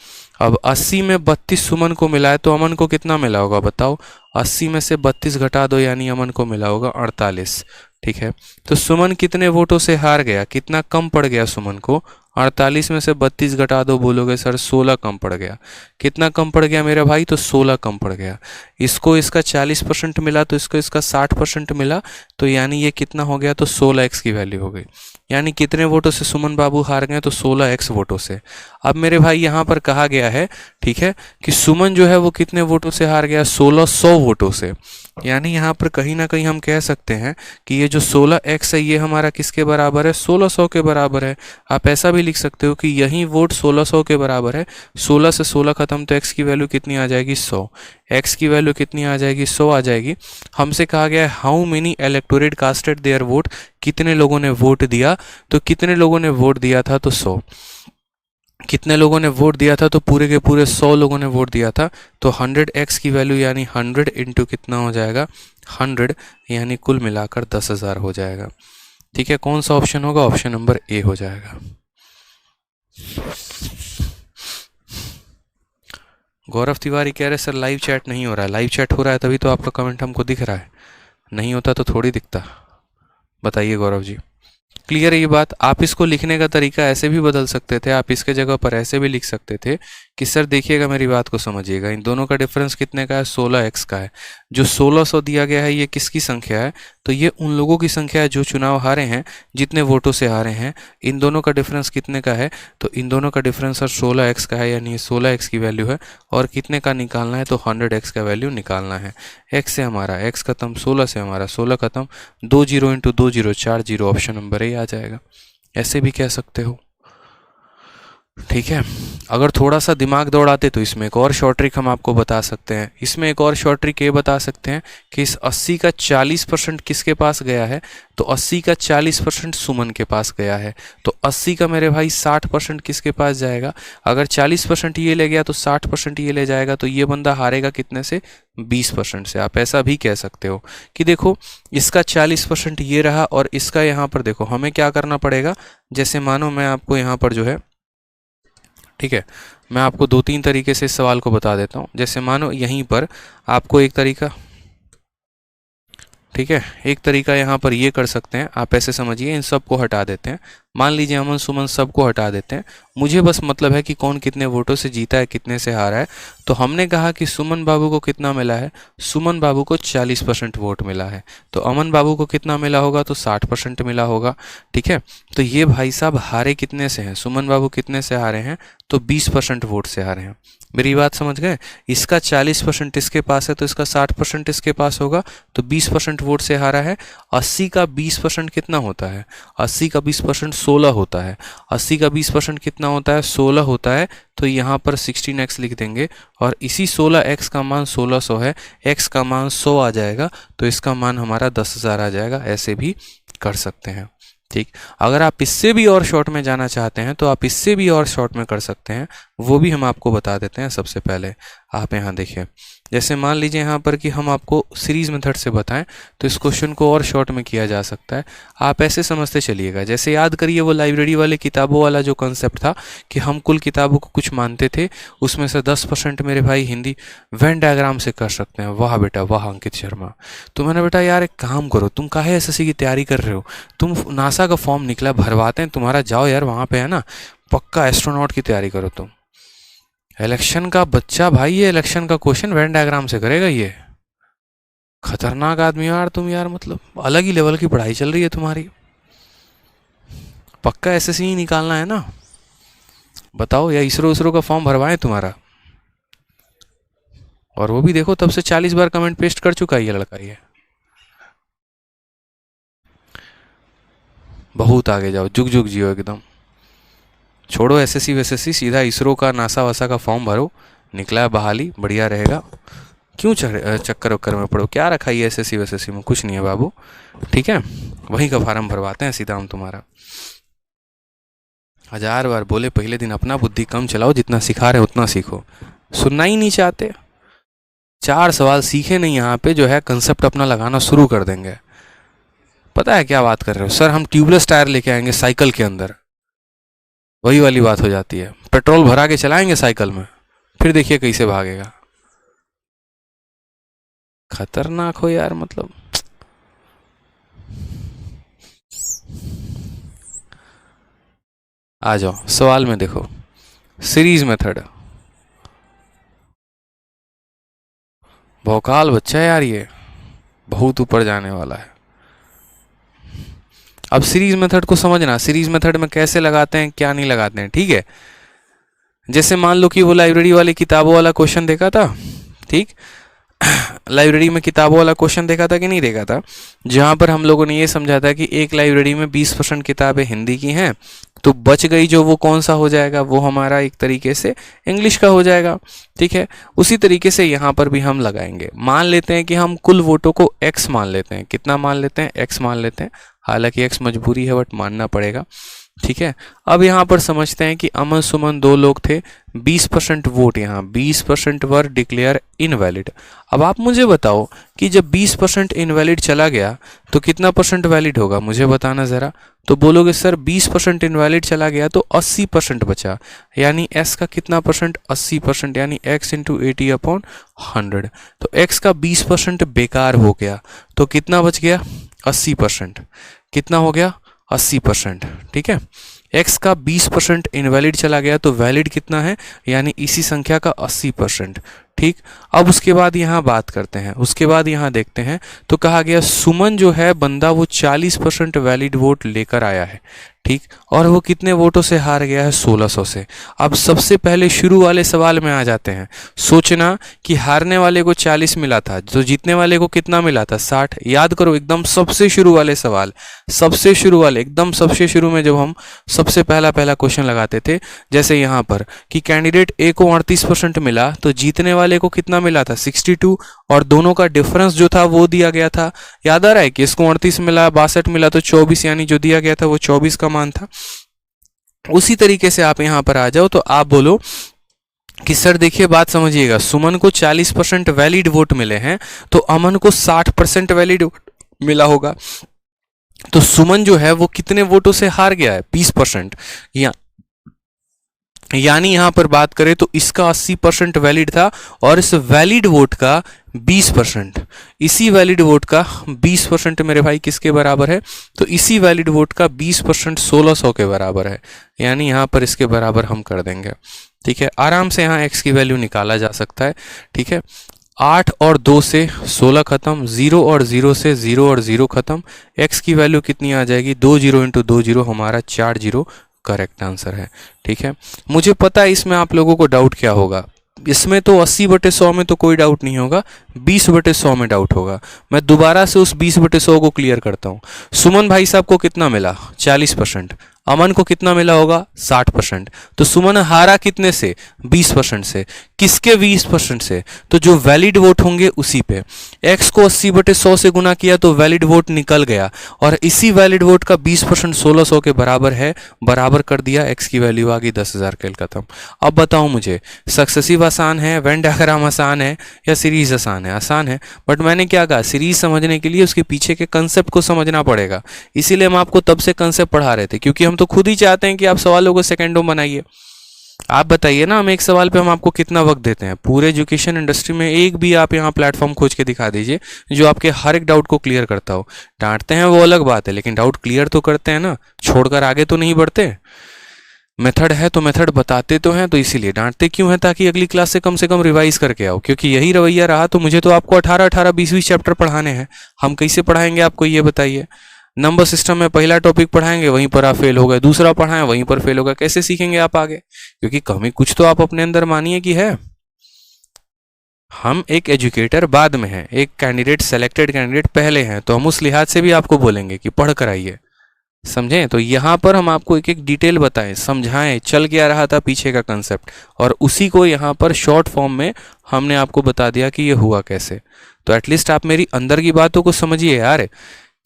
अब 80 में 32 सुमन को मिला है, तो अमन को कितना मिला होगा बताओ? 80 में से 32 घटा दो, यानी अमन को मिला होगा 48। ठीक है, तो सुमन कितने वोटों से हार गया? कितना कम पड़ गया सुमन को? 48 में से 32 घटा दो, बोलोगे सर 16 कम पड़ गया। कितना कम पड़ गया मेरे भाई? तो 16 कम पड़ गया। इसको इसका 40% मिला, तो इसको इसका 60% मिला, तो यानी ये कितना हो गया? तो 16x की वैल्यू हो गई। यानी कितने वोटों से सुमन बाबू हार गए? तो 16x वोटों से। अब मेरे भाई यहाँ पर कहा गया है, ठीक है, कि सुमन जो है वो कितने वोटों से हार गया? 1600 वोटों से। यानी यहाँ पर कहीं ना कहीं हम कह सकते हैं कि ये जो 16x है ये हमारा किसके बराबर है? 1600 के बराबर है। आप ऐसा भी लिख सकते हो कि यही वोट 1600 के बराबर है। 16 से 16 खत्म, तो x की वैल्यू कितनी आ जाएगी? 100। x की वैल्यू कितनी आ जाएगी? 100 आ जाएगी। हमसे कहा गया है how many electorate casted their vote, कितने लोगों ने वोट दिया? तो कितने लोगों ने वोट दिया था? तो 100। कितने लोगों ने वोट दिया था? तो पूरे के पूरे 100 लोगों ने वोट दिया था। तो 100x की वैल्यू यानी 100 इंटू कितना हो जाएगा? 100, यानी कुल मिलाकर 10,000 हो जाएगा। ठीक है, कौन सा ऑप्शन होगा? ऑप्शन नंबर ए हो जाएगा। गौरव तिवारी कह रहे सर लाइव चैट नहीं हो रहा है। लाइव चैट हो रहा है तभी तो आपका कमेंट हमको दिख रहा है, नहीं होता तो थोड़ी दिखता। बताइए गौरव जी, क्लियर है ये बात? आप इसको लिखने का तरीका ऐसे भी बदल सकते थे, आप इसके जगह पर ऐसे भी लिख सकते थे कि सर देखिएगा, मेरी बात को समझिएगा, इन दोनों का डिफरेंस कितने का है? 16x का है। जो 1600 दिया गया है ये किसकी संख्या है? तो ये उन लोगों की संख्या है जो चुनाव हारे हैं, जितने वोटों से हारे हैं। इन दोनों का डिफरेंस कितने का है? तो इन दोनों का डिफरेंस सर 16x का है, यानी 16x की वैल्यू है। और कितने का निकालना है? तो 100x का वैल्यू निकालना है। x से हमारा x खत्म, 16 से हमारा 16 खत्म, 2 0 इंटू 2 0 4 0, ऑप्शन नंबर ए आ जाएगा। ऐसे भी कह सकते हो। ठीक है, अगर थोड़ा सा दिमाग दौड़ाते तो इसमें एक और शॉर्ट ट्रिक हम आपको बता सकते हैं। इसमें एक और शॉर्ट ट्रिक ये बता सकते हैं कि इस 80 का 40% किसके पास गया है? तो 80 का 40% सुमन के पास गया है। तो 80 का मेरे भाई 60% किसके पास जाएगा? अगर 40% ये ले गया तो 60% ये ले जाएगा, तो ये बंदा हारेगा कितने से? 20% से। आप ऐसा भी कह सकते हो कि देखो इसका 40% ये रहा और इसका यहाँ पर देखो हमें क्या करना पड़ेगा। जैसे मानो मैं आपको यहाँ पर जो है, ठीक है, मैं आपको 2-3 तरीके से इस सवाल को बता देता हूँ। जैसे मानो यहीं पर आपको एक तरीका, ठीक है, एक तरीका यहाँ पर ये कर सकते हैं, आप ऐसे समझिए, इन सब को हटा देते हैं। मान लीजिए अमन सुमन सबको हटा देते हैं, मुझे बस मतलब है कि कौन कितने वोटों से जीता है, कितने से हारा है। तो हमने कहा कि सुमन बाबू को कितना मिला है? सुमन बाबू को 40% वोट मिला है। तो अमन बाबू को कितना मिला होगा? तो 60% मिला होगा। ठीक है, तो ये भाई साहब हारे कितने से हैं? सुमन बाबू कितने से हारे हैं? तो 20% वोट से हारे हैं। मेरी बात समझ गए? इसका 40% इसके पास है तो इसका 60% इसके पास होगा, तो 20% वोट से हारा है। 80 का 20% कितना होता है? 80 का 20% 16 होता है। 80 का 20% कितना होता है? 16 होता है। तो यहाँ पर 16x लिख देंगे और इसी 16x का मान 1600 है, x का मान 100 आ जाएगा, तो इसका मान हमारा 10,000 आ जाएगा। ऐसे भी कर सकते हैं। ठीक, अगर आप इससे भी और शॉर्ट में जाना चाहते हैं तो आप इससे भी और शॉर्ट में कर सकते हैं, वो भी हम आपको बता देते हैं। सबसे पहले आप यहाँ देखिए, जैसे मान लीजिए यहाँ पर कि हम आपको सीरीज मेथड से बताएं तो इस क्वेश्चन को और शॉर्ट में किया जा सकता है। आप ऐसे समझते चलिएगा, जैसे याद करिए वो लाइब्रेरी वाले किताबों वाला जो कंसेप्ट था कि हम कुल किताबों को कुछ मानते थे, उसमें से 10% मेरे भाई हिंदी वेन डायग्राम से कर सकते हैं। वाह बेटा वाह अंकित शर्मा। तो मैंने बेटा यार एक काम करो, तुम काहे एसएससी की तैयारी कर रहे हो, तुम नासा का फॉर्म निकला भरवाते हैं तुम्हारा, जाओ यार वहाँ पे, है ना, पक्का एस्ट्रोनॉट की तैयारी करो तुम। इलेक्शन का बच्चा भाई, ये इलेक्शन का क्वेश्चन वेन डायग्राम से करेगा, ये खतरनाक आदमी यार तुम, यार मतलब अलग ही लेवल की पढ़ाई चल रही है तुम्हारी। पक्का एसएससी ही निकालना है ना? बताओ, या इसरो का फॉर्म भरवाएं तुम्हारा? और वो भी देखो तब से 40 बार कमेंट पेस्ट कर चुका है ये लड़का। ये बहुत आगे जाओ, जुग जुग जियो एकदम। छोड़ो एसएससी वैसेसी, सीधा इसरो का नासा वासा का फॉर्म भरो, निकला है बहाली, बढ़िया रहेगा। क्यों चक्कर वक्कर में पड़ो? क्या रखा है एसएससी वैसेसी में? कुछ नहीं है बाबू, ठीक है, वहीं का फार्म भरवाते हैं सीधा हम तुम्हारा। 1000 बार बोले पहले दिन अपना बुद्धि कम चलाओ, जितना सिखा रहे उतना सीखो। सुनना ही नहीं चाहते। 4 सवाल सीखे नहीं यहाँ पे, जो है कंसेप्ट अपना लगाना शुरू कर देंगे। पता है क्या बात कर रहे हो सर, हम ट्यूबलेस टायर लेके आएंगे साइकिल के अंदर, वही वाली बात हो जाती है। पेट्रोल भरा के चलाएंगे साइकिल में, फिर देखिए कैसे भागेगा। खतरनाक हो यार, मतलब आ जाओ सवाल में देखो, सीरीज मेथड। भौकाल बच्चा है यार, ये बहुत ऊपर जाने वाला है। अब सीरीज मेथड को समझना, सीरीज मेथड में कैसे लगाते हैं क्या नहीं लगाते हैं, ठीक है। जैसे मान लो कि वो लाइब्रेरी वाली किताबों वाला क्वेश्चन देखा था, ठीक, लाइब्रेरी में किताबों वाला क्वेश्चन देखा था कि नहीं देखा था, जहां पर हम लोगों ने ये समझा था कि एक लाइब्रेरी में 20% किताबें हिंदी की हैं, तो बच गई जो वो कौन सा हो जाएगा, वो हमारा एक तरीके से इंग्लिश का हो जाएगा, ठीक है। उसी तरीके से यहाँ पर भी हम लगाएंगे। मान लेते हैं कि हम कुल वोटों को x मान लेते हैं। कितना मान लेते हैं? x मान लेते हैं। हालांकि x मजबूरी है बट मानना पड़ेगा, ठीक है। अब यहाँ पर समझते हैं कि अमन सुमन 2 लोग थे, 20% वोट, यहाँ 20% वर डिक्लेयर इनवैलिड। अब आप मुझे बताओ कि जब 20% इनवैलिड चला गया तो कितना परसेंट वैलिड होगा, मुझे बताना ज़रा। तो बोलोगे सर 20% इनवैलिड चला गया तो 80% बचा, यानी s का कितना परसेंट? 80%, यानी x इंटू 80/100। तो x का 20% बेकार हो गया, तो कितना बच गया? 80%। कितना हो गया? 80%, ठीक है। x का 20% इनवैलिड चला गया तो वैलिड कितना है, यानी इसी संख्या का 80%, ठीक। अब उसके बाद यहाँ बात करते हैं, उसके बाद यहाँ देखते हैं तो कहा गया सुमन जो है बंदा वो 40% वैलिड वोट लेकर आया है, ठीक, और वो कितने वोटों से हार गया है? 1600 से। अब सबसे पहले शुरू वाले सवाल में आ जाते हैं। सोचना कि हारने वाले को 40 मिला था, तो जीतने वाले को कितना मिला था? 60। याद करो एकदम सबसे शुरू वाले सवाल, सबसे शुरू वाले, एकदम सबसे शुरू में जब हम सबसे पहला क्वेश्चन लगाते थे, जैसे यहाँ पर कि कैंडिडेट ए को 38% मिला तो जीतने वाले को कितना मिला था? 62, और दोनों का डिफरेंस जो था वो दिया गया था। याद आ रहा है कि इसको 38 मिला, 62 मिला, तो 24, यानी जो दिया गया था वो 24 का मान था। उसी तरीके से आप यहां पर आ जाओ तो आप बोलो कि सर देखिए बात समझिएगा, सुमन को 40% वैलिड वोट मिले हैं तो अमन को 60% वैलिड वोट मिला होगा, तो सुमन जो है वो कितने वोटों से हार गया है? 20%। यानी यहां पर बात करें तो इसका 80% वैलिड था और इस वैलिड वोट का 20%, इसी वैलिड वोट का 20% मेरे भाई किसके बराबर है? तो इसी वैलिड वोट का 20% 1600 के बराबर है, यानी यहां पर इसके बराबर हम कर देंगे, ठीक है। आराम से यहाँ x की वैल्यू निकाला जा सकता है, ठीक है। 8 और 2 से 16 खत्म, 0 और 0 से 0 और 0 खत्म, x की वैल्यू कितनी आ जाएगी? 2 0 इंटू 2 0, हमारा 4 0 करेक्ट आंसर है, ठीक है। मुझे पता है इसमें आप लोगों को डाउट क्या होगा, इसमें तो 80/100 में तो कोई डाउट नहीं होगा, 20/100 में डाउट होगा। मैं दोबारा से उस 20/100 को क्लियर करता हूँ। सुमन भाई साहब को कितना मिला? 40%। अमन को कितना मिला होगा? 60%। तो सुमन हारा कितने से? 20% से। किसके 20% से? तो जो वैलिड वोट होंगे उसी पे। x को 80/100 से गुना किया तो वैलिड वोट निकल गया, और इसी वैलिड वोट का 20% 1600 के बराबर है, बराबर कर दिया, x की वैल्यू आ गई 10,000। खेल खत्म। अब बताओ मुझे, सक्सेसिव आसान है, वेन डायग्राम आसान है, या सीरीज आसान है? आसान है, बट मैंने क्या कहा, सीरीज समझने के लिए उसके पीछे के कंसेप्ट को समझना पड़ेगा। इसीलिए हम आपको तब से कंसेप्ट पढ़ा रहे थे, क्योंकि हम तो खुद ही चाहते हैं कि आप सवालों को सेकंडों में बनाइए। आप बताइए ना, हम एक सवाल पे हम आपको कितना वक्त देते हैं? पूरे एजुकेशन इंडस्ट्री में एक भी आप यहाँ प्लेटफॉर्म खोज के दिखा दीजिए जो आपके हर एक डाउट को क्लियर करता हो। डांटते हैं वो अलग बात है, लेकिन डाउट क्लियर तो करते हैं ना, छोड़कर आगे तो नहीं बढ़ते। मेथड है तो मेथड बताते तो हैं, तो इसीलिए डांटते क्यों हैं? ताकि अगली क्लास से कम रिवाइज करके आओ। क्योंकि यही रवैया रहा तो मुझे तो आपको 18-18, 20-20 चैप्टर पढ़ाने हैं। हम कैसे पढ़ाएंगे आपको, ये बताइए। नंबर सिस्टम में पहला टॉपिक पढ़ाएंगे, वहीं पर आप फेल हो गए, दूसरा पढ़ाएं, वहीं पर फेल हो गए, कैसे सीखेंगे आप आगे? क्योंकि कमी कुछ तो आप अपने अंदर मानिए कि है। हम एक एजुकेटर बाद में हैं, एक कैंडिडेट, सेलेक्टेड कैंडिडेट पहले हैं, तो हम उस लिहाज से भी आपको बोलेंगे कि पढ़ कर आइए, समझें? तो यहाँ पर हम आपको एक एक डिटेल बताएं, समझाएं, चल क्या रहा था पीछे का कंसेप्ट, और उसी को यहाँ पर शॉर्ट फॉर्म में हमने आपको बता दिया कि ये हुआ कैसे। तो एटलीस्ट आप मेरी अंदर की बातों को समझिए यार,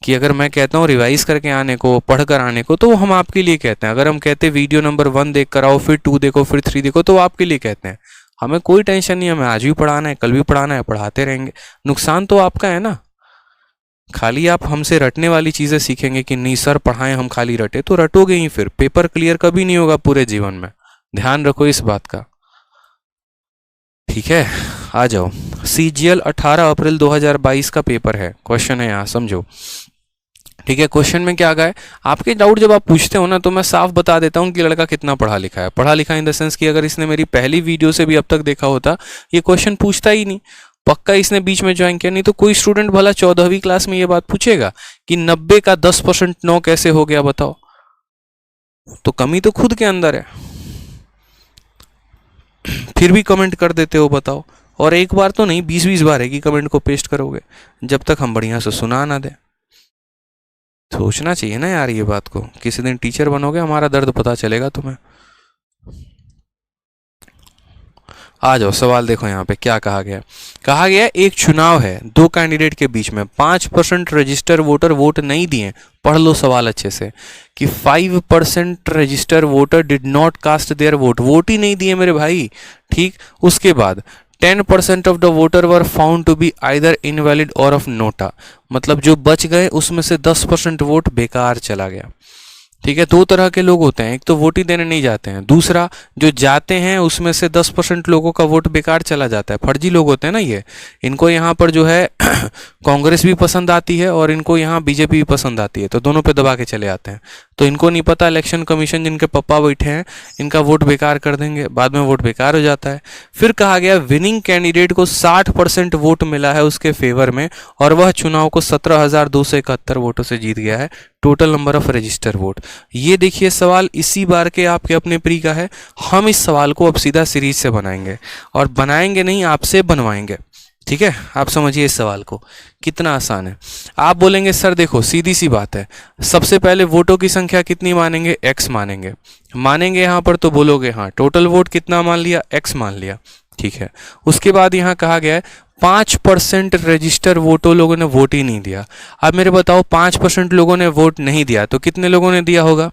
कि अगर मैं कहता हूँ रिवाइज करके आने को, पढ़ कर आने को, तो हम आपके लिए कहते हैं। अगर हम कहते वीडियो नंबर 1 देख कर आओ, फिर 2 देखो, फिर 3 देखो, तो आपके लिए कहते हैं। हमें कोई टेंशन नहीं है, हमें आज भी पढ़ाना है, कल भी पढ़ाना है, पढ़ाते रहेंगे। नुकसान तो आपका है ना, खाली आप हमसे रटने वाली चीजें सीखेंगे कि नहीं सर पढ़ाएं हम खाली रटे, तो रटोगे ही, फिर पेपर क्लियर कभी नहीं होगा पूरे जीवन में। ध्यान रखो इस बात का, ठीक है? आ जाओ, CGL 18 अप्रैल 2022 का पेपर है, क्वेश्चन है यहाँ, समझो। ठीक है, क्वेश्चन में क्या गया? आपके डाउट जब आप पूछते हो ना, तो मैं साफ बता देता हूँ कि लड़का कितना पढ़ा लिखा है। पढ़ा लिखा इन द सेंस कि अगर इसने मेरी पहली वीडियो से भी अब तक देखा होता, ये क्वेश्चन पूछता ही नहीं। पक्का इसने बीच में ज्वाइन किया, नहीं तो कोई स्टूडेंट भला 14वीं क्लास में ये बात पूछेगा कि 90 का 10% 9 कैसे हो गया, बताओ? तो कमी तो खुद के अंदर है, फिर भी कमेंट कर देते हो, बताओ? और एक बार तो नहीं, 20-20 बार है कि कमेंट को पेस्ट करोगे, जब तक हम बढ़िया से सुना ना दे। सोचना चाहिए ना यार ये बात को, किसी दिन टीचर बनोगे, हमारा दर्द पता चलेगा तुम्हें। आ जाओ, सवाल देखो यहाँ पे क्या कहा गया। कहा गया एक चुनाव है, 2 कैंडिडेट के बीच में, 5% रजिस्टर वोटर वोट नहीं दिए। पढ़ लो सवाल अच्छे से, कि 5% register voter did not cast their vote, vote ही नहीं दिए मेरे भाई। ठीक, उसके बाद 10% of the voter were found to be either invalid or of NOTA, मतलब जो बच गए उसमें से 10% वोट बेकार चला गया। ठीक है, 2 तरह के लोग होते हैं, एक तो वोट ही देने नहीं जाते हैं, दूसरा जो जाते हैं उसमें से 10% लोगों का वोट बेकार चला जाता है। फर्जी लोग होते हैं ना ये, इनको यहाँ पर जो है कांग्रेस भी पसंद आती है और इनको यहाँ बीजेपी भी पसंद आती है, तो दोनों पे दबा के चले आते हैं। तो इनको नहीं पता इलेक्शन कमीशन जिनके पप्पा बैठे हैं इनका वोट बेकार कर देंगे, बाद में वोट बेकार हो जाता है। फिर कहा गया विनिंग कैंडिडेट को 60% वोट मिला है उसके फेवर में, और वह चुनाव को 17,271 वोटों से जीत गया है। Total number of register vote. ये देखिए सवाल इसी बार के आपके अपने प्री का है। हम इस सवाल को अब सीधा सीरीज से बनाएंगे, और बनाएंगे नहीं, आपसे बनवाएंगे। ठीक है, आप समझिए इस सवाल को कितना आसान है। आप बोलेंगे सर देखो सीधी सी बात है, सबसे पहले वोटों की संख्या कितनी मानेंगे? x मानेंगे यहाँ पर, तो बोलोगे हाँ टोटल वोट कितना मान लिया? x मान लिया। ठीक है, उसके बाद यहाँ कहा गया है 5% रजिस्टर वोटों लोगों ने वोट ही नहीं दिया। अब मेरे बताओ 5% लोगों ने वोट नहीं दिया तो कितने लोगों ने दिया होगा?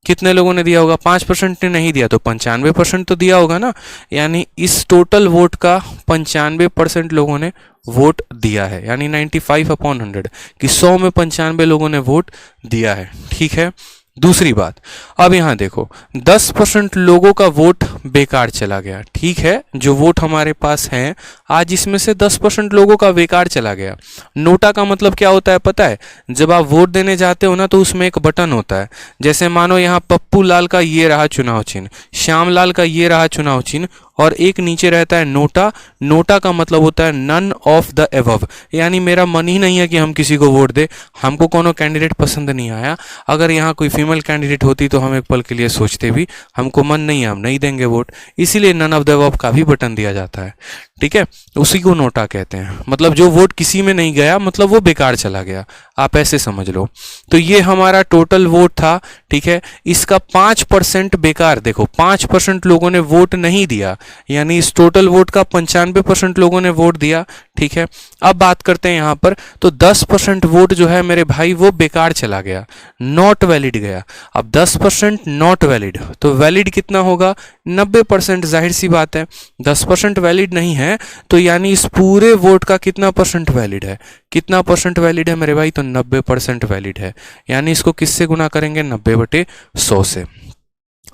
कितने लोगों ने दिया होगा? 5% ने नहीं दिया तो 95% तो दिया होगा ना। यानी इस टोटल वोट का 95% लोगों ने वोट दिया है, यानी 95/100 कि 100 में 95 लोगों ने वोट दिया है। ठीक है, दूसरी बात, अब यहाँ देखो 10% लोगों का वोट बेकार चला गया। ठीक है, जो वोट हमारे पास हैं आज इसमें से 10% लोगों का बेकार चला गया। नोटा का मतलब क्या होता है पता है? जब आप वोट देने जाते हो ना तो उसमें एक बटन होता है, जैसे मानो यहाँ पप्पू लाल का ये रहा चुनाव चिन्ह, श्याम लाल का ये रहा चुनाव चिन्ह, और एक नीचे रहता है नोटा। नोटा का मतलब होता है नन ऑफ द एबव, यानी मेरा मन ही नहीं है कि हम किसी को वोट दे, हमको कोनो कैंडिडेट पसंद नहीं आया। अगर यहाँ कोई फीमेल कैंडिडेट होती तो हम एक पल के लिए सोचते भी हमको मन नहीं है, हम नहीं देंगे वोट, इसीलिए नन ऑफ द एबव का भी बटन दिया जाता है। ठीक है, उसी को नोटा कहते हैं, मतलब जो वोट किसी में नहीं गया मतलब वो बेकार चला गया, आप ऐसे समझ लो। तो ये हमारा टोटल वोट था। ठीक है, इसका 5% बेकार, देखो 5% लोगों ने वोट नहीं दिया, यानी इस टोटल वोट का 95% लोगों ने वोट दिया। ठीक है, अब बात करते हैं यहाँ पर, तो 10% वोट जो है मेरे भाई वो बेकार चला गया, नॉट वैलिड गया। अब 10% नॉट वैलिड, तो वैलिड कितना होगा? 90%, जाहिर सी बात है। 10% वैलिड नहीं है तो यानी इस पूरे वोट का कितना परसेंट वैलिड है? कितना परसेंट वैलिड है मेरे भाई? तो 90% वैलिड है, यानी इसको किससे गुना करेंगे? 90/100 से।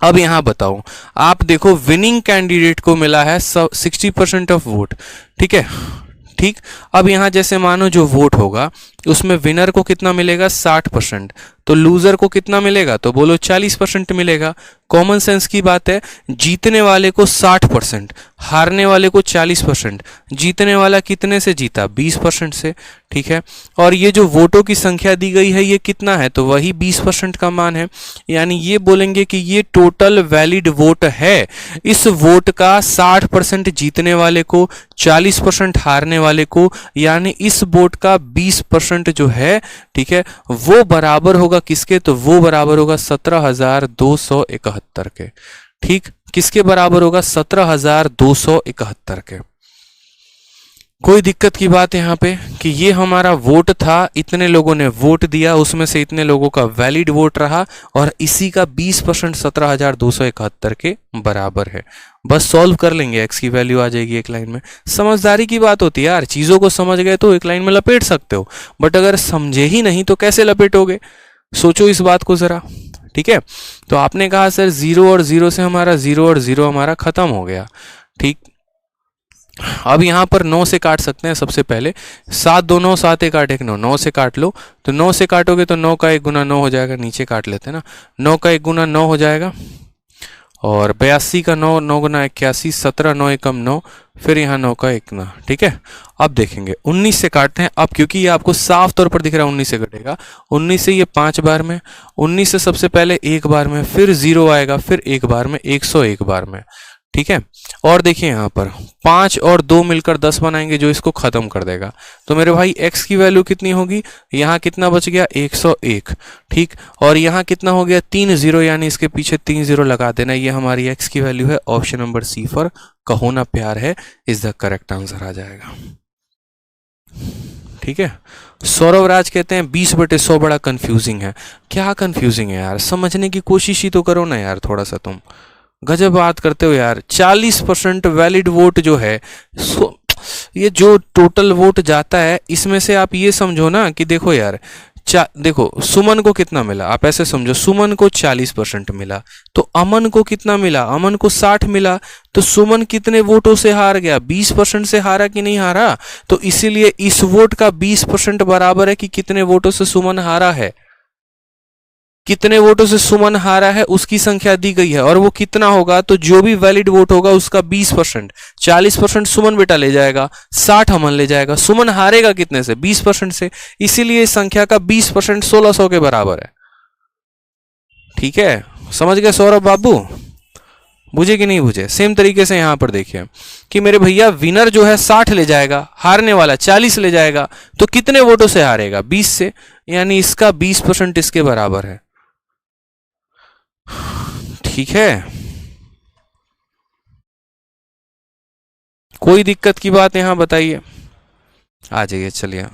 अब यहां बताओ, आप देखो विनिंग कैंडिडेट को मिला है 60% ऑफ वोट। ठीक है, ठीक। अब यहां जैसे मानो जो वोट होगा उसमें विनर को कितना मिलेगा? 60%, तो लूजर को कितना मिलेगा? तो बोलो 40% मिलेगा। कॉमन सेंस की बात है, जीतने वाले को 60%, हारने वाले को 40%। जीतने वाला कितने से जीता? 20% से। ठीक है, और ये जो वोटों की संख्या दी गई है ये कितना है? तो वही 20% का मान है, यानी ये बोलेंगे कि ये टोटल वैलिड वोट है। इस वोट का 60% जीतने वाले को, 40% हारने वाले को, यानी इस वोट का 20% जो है, ठीक है, वो बराबर होगा किसके? तो वो बराबर होगा 17,271 के। ठीक, किसके बराबर होगा? 17,271 के। कोई दिक्कत की बात यहाँ पे कि ये हमारा वोट था, इतने लोगों ने वोट दिया, उसमें से इतने लोगों का वैलिड वोट रहा और इसी का 20% 17,271 के बराबर है। बस सॉल्व कर लेंगे, x की वैल्यू आ जाएगी एक लाइन में। समझदारी की बात होती है यार, चीज़ों को समझ गए तो एक लाइन में लपेट सकते हो, बट अगर समझे ही नहीं तो कैसे लपेटोगे? सोचो इस बात को ज़रा। ठीक है, तो आपने कहा सर 0 और 0 से हमारा 0 और 0 हमारा ख़त्म हो गया। ठीक, अब यहाँ पर 9 से काट सकते हैं। सबसे पहले 7 2 9, 7 1 8 1 9, 9 से काट लो, तो 9 से काटोगे तो 9 का 1 गुना 9 हो जाएगा। नीचे काट लेते हैं ना, 9 का 1 गुना 9 हो जाएगा, और 82 का 9, 9 गुना 81, 17 9 एकम 9, फिर यहाँ 9 का 1 ना। ठीक है, अब देखेंगे 19 से काटते हैं। अब क्योंकि ये आपको साफ तौर पर दिख रहा है 19 से कटेगा, 19 से ये 5 बार में, 19 से सबसे पहले 1 बार में, फिर 0 आएगा, फिर 1 बार में, 101 बार में। ठीक है, और देखिए यहाँ पर 5 और 2 मिलकर 10 बनाएंगे जो इसको खत्म कर देगा। तो मेरे भाई x की वैल्यू कितनी होगी? यहाँ कितना बच गया? 101। ठीक, और यहाँ कितना हो गया? 3 0, यानी इसके पीछे 3 0 लगा देना। ये हमारी x की वैल्यू है। ऑप्शन नंबर सी फॉर कहो ना प्यार है इज द करेक्ट आंसर आ जाएगा। ठीक है, सौरभ राज कहते हैं 20/100 बड़ा कंफ्यूजिंग है। क्या कंफ्यूजिंग है यार? समझने की कोशिश ही तो करो ना यार, थोड़ा सा तुम गजब बात करते हो यार। 40% वैलिड वोट जो है, ये जो टोटल वोट जाता है इसमें से आप ये समझो ना कि देखो यार, देखो सुमन को कितना मिला, आप ऐसे समझो, सुमन को 40% मिला, तो अमन को कितना मिला? अमन को 60 मिला, तो सुमन कितने वोटों से हार गया? 20% से हारा कि नहीं हारा? तो इसीलिए इस वोट का 20% बराबर है कि कितने वोटों से सुमन हारा है। कितने वोटों से सुमन हारा है उसकी संख्या दी गई है, और वो कितना होगा? तो जो भी वैलिड वोट होगा उसका 20%, 40% सुमन बेटा ले जाएगा, 60 अमन ले जाएगा। सुमन हारेगा कितने से? 20% से, इसीलिए इस संख्या का 20% 1600 के बराबर है। ठीक है, समझ गए सौरभ बाबू? बुझे कि नहीं बुझे? सेम तरीके से यहां पर देखिए कि मेरे भैया विनर जो है 60 ले जाएगा, हारने वाला 40 ले जाएगा, तो कितने वोटों से हारेगा? 20 से, यानी इसका 20% इसके बराबर है। ठीक है, कोई दिक्कत की बात यहां बताइए? आ जाइए, चलिए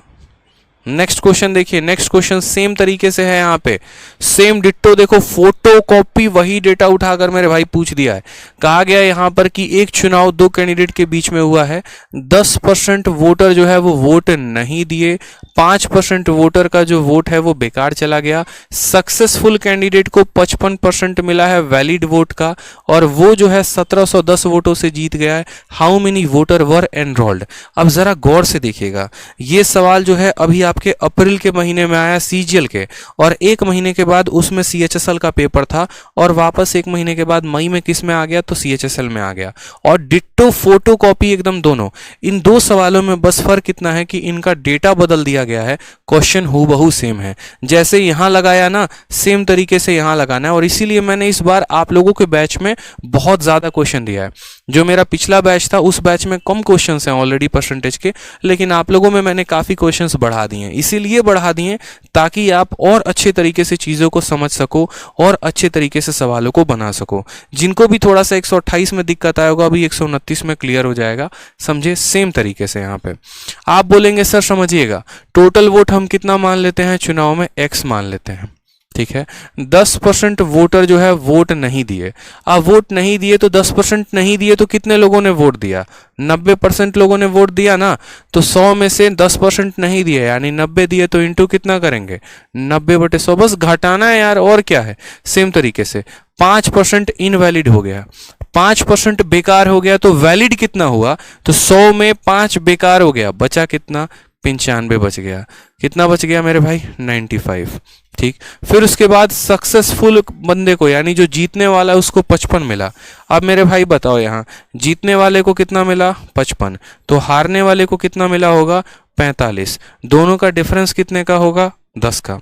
नेक्स्ट क्वेश्चन देखिए। नेक्स्ट क्वेश्चन सेम तरीके से है, यहाँ पे सेम डिट्टो देखो, फोटो कॉपी वही डेटा उठाकर मेरे भाई पूछ दिया है। कहा गया यहाँ पर कि एक चुनाव 2 कैंडिडेट के बीच में हुआ है, 10% वोटर जो है वो वोट नहीं दिए, 5% वोटर का जो वोट है वो बेकार चला गया, सक्सेसफुल कैंडिडेट को 55% मिला है वैलिड वोट का, और वो जो है 1710 वोटों से जीत गया है। How many voter were enrolled? अब जरा गौर से देखिएगा, ये सवाल जो है अभी आपके आपके अप्रैल के महीने में आया सीजीएल के, और 1 महीने के बाद उसमें सीएचएसएल का पेपर था, और वापस 1 महीने के बाद मई में किस में आ गया, तो सीएचएसएल में आ गया। और डिट्टो फोटोकॉपी एकदम दोनों। इन दो सवालों में बस फर्क इतना है कि इनका डेटा बदल दिया गया है, क्वेश्चन हूबहू सेम है। जैसे यहां लगाया ना, सेम तरीके से यहां लगाना है। और इसीलिए मैंने इस बार आप लोगों के बैच में बहुत ज्यादा क्वेश्चन दिया है। जो मेरा पिछला बैच था उस बैच में कम क्वेश्चंस हैं ऑलरेडी परसेंटेज के, लेकिन आप लोगों में मैंने काफी क्वेश्चंस बढ़ा दिए हैं। इसीलिए बढ़ा दिए ताकि आप और अच्छे तरीके से चीजों को समझ सको और अच्छे तरीके से सवालों को बना सको। जिनको भी थोड़ा सा 128 में दिक्कत आया होगा, अभी 129 में क्लियर हो जाएगा। समझे, सेम तरीके से यहाँ पे आप बोलेंगे सर समझिएगा, टोटल वोट हम कितना मान लेते हैं चुनाव में, x मान लेते हैं, ठीक है। 10% वोटर जो है वोट नहीं दिए। अब वोट नहीं दिए तो 10% नहीं दिए तो कितने लोगों ने वोट दिया, 90% लोगों ने वोट दिया ना। तो 100 में से 10% नहीं दिए, यानी 90 दिए, तो इंटू कितना करेंगे, 90/100। बस घटाना है यार, और क्या है। सेम तरीके से 5% इनवैलिड हो गया, 5% बेकार हो गया, तो वैलिड कितना हुआ, तो 100 में 5 बेकार हो गया, बचा कितना, 95 बच गया। कितना बच गया मेरे भाई, 95, ठीक। फिर उसके बाद सक्सेसफुल बंदे को, यानी जो जीतने वाला है, उसको 55 मिला। अब मेरे भाई बताओ, यहाँ जीतने वाले को कितना मिला, 55, तो हारने वाले को कितना मिला होगा, 45। दोनों का डिफरेंस कितने का होगा, 10 का।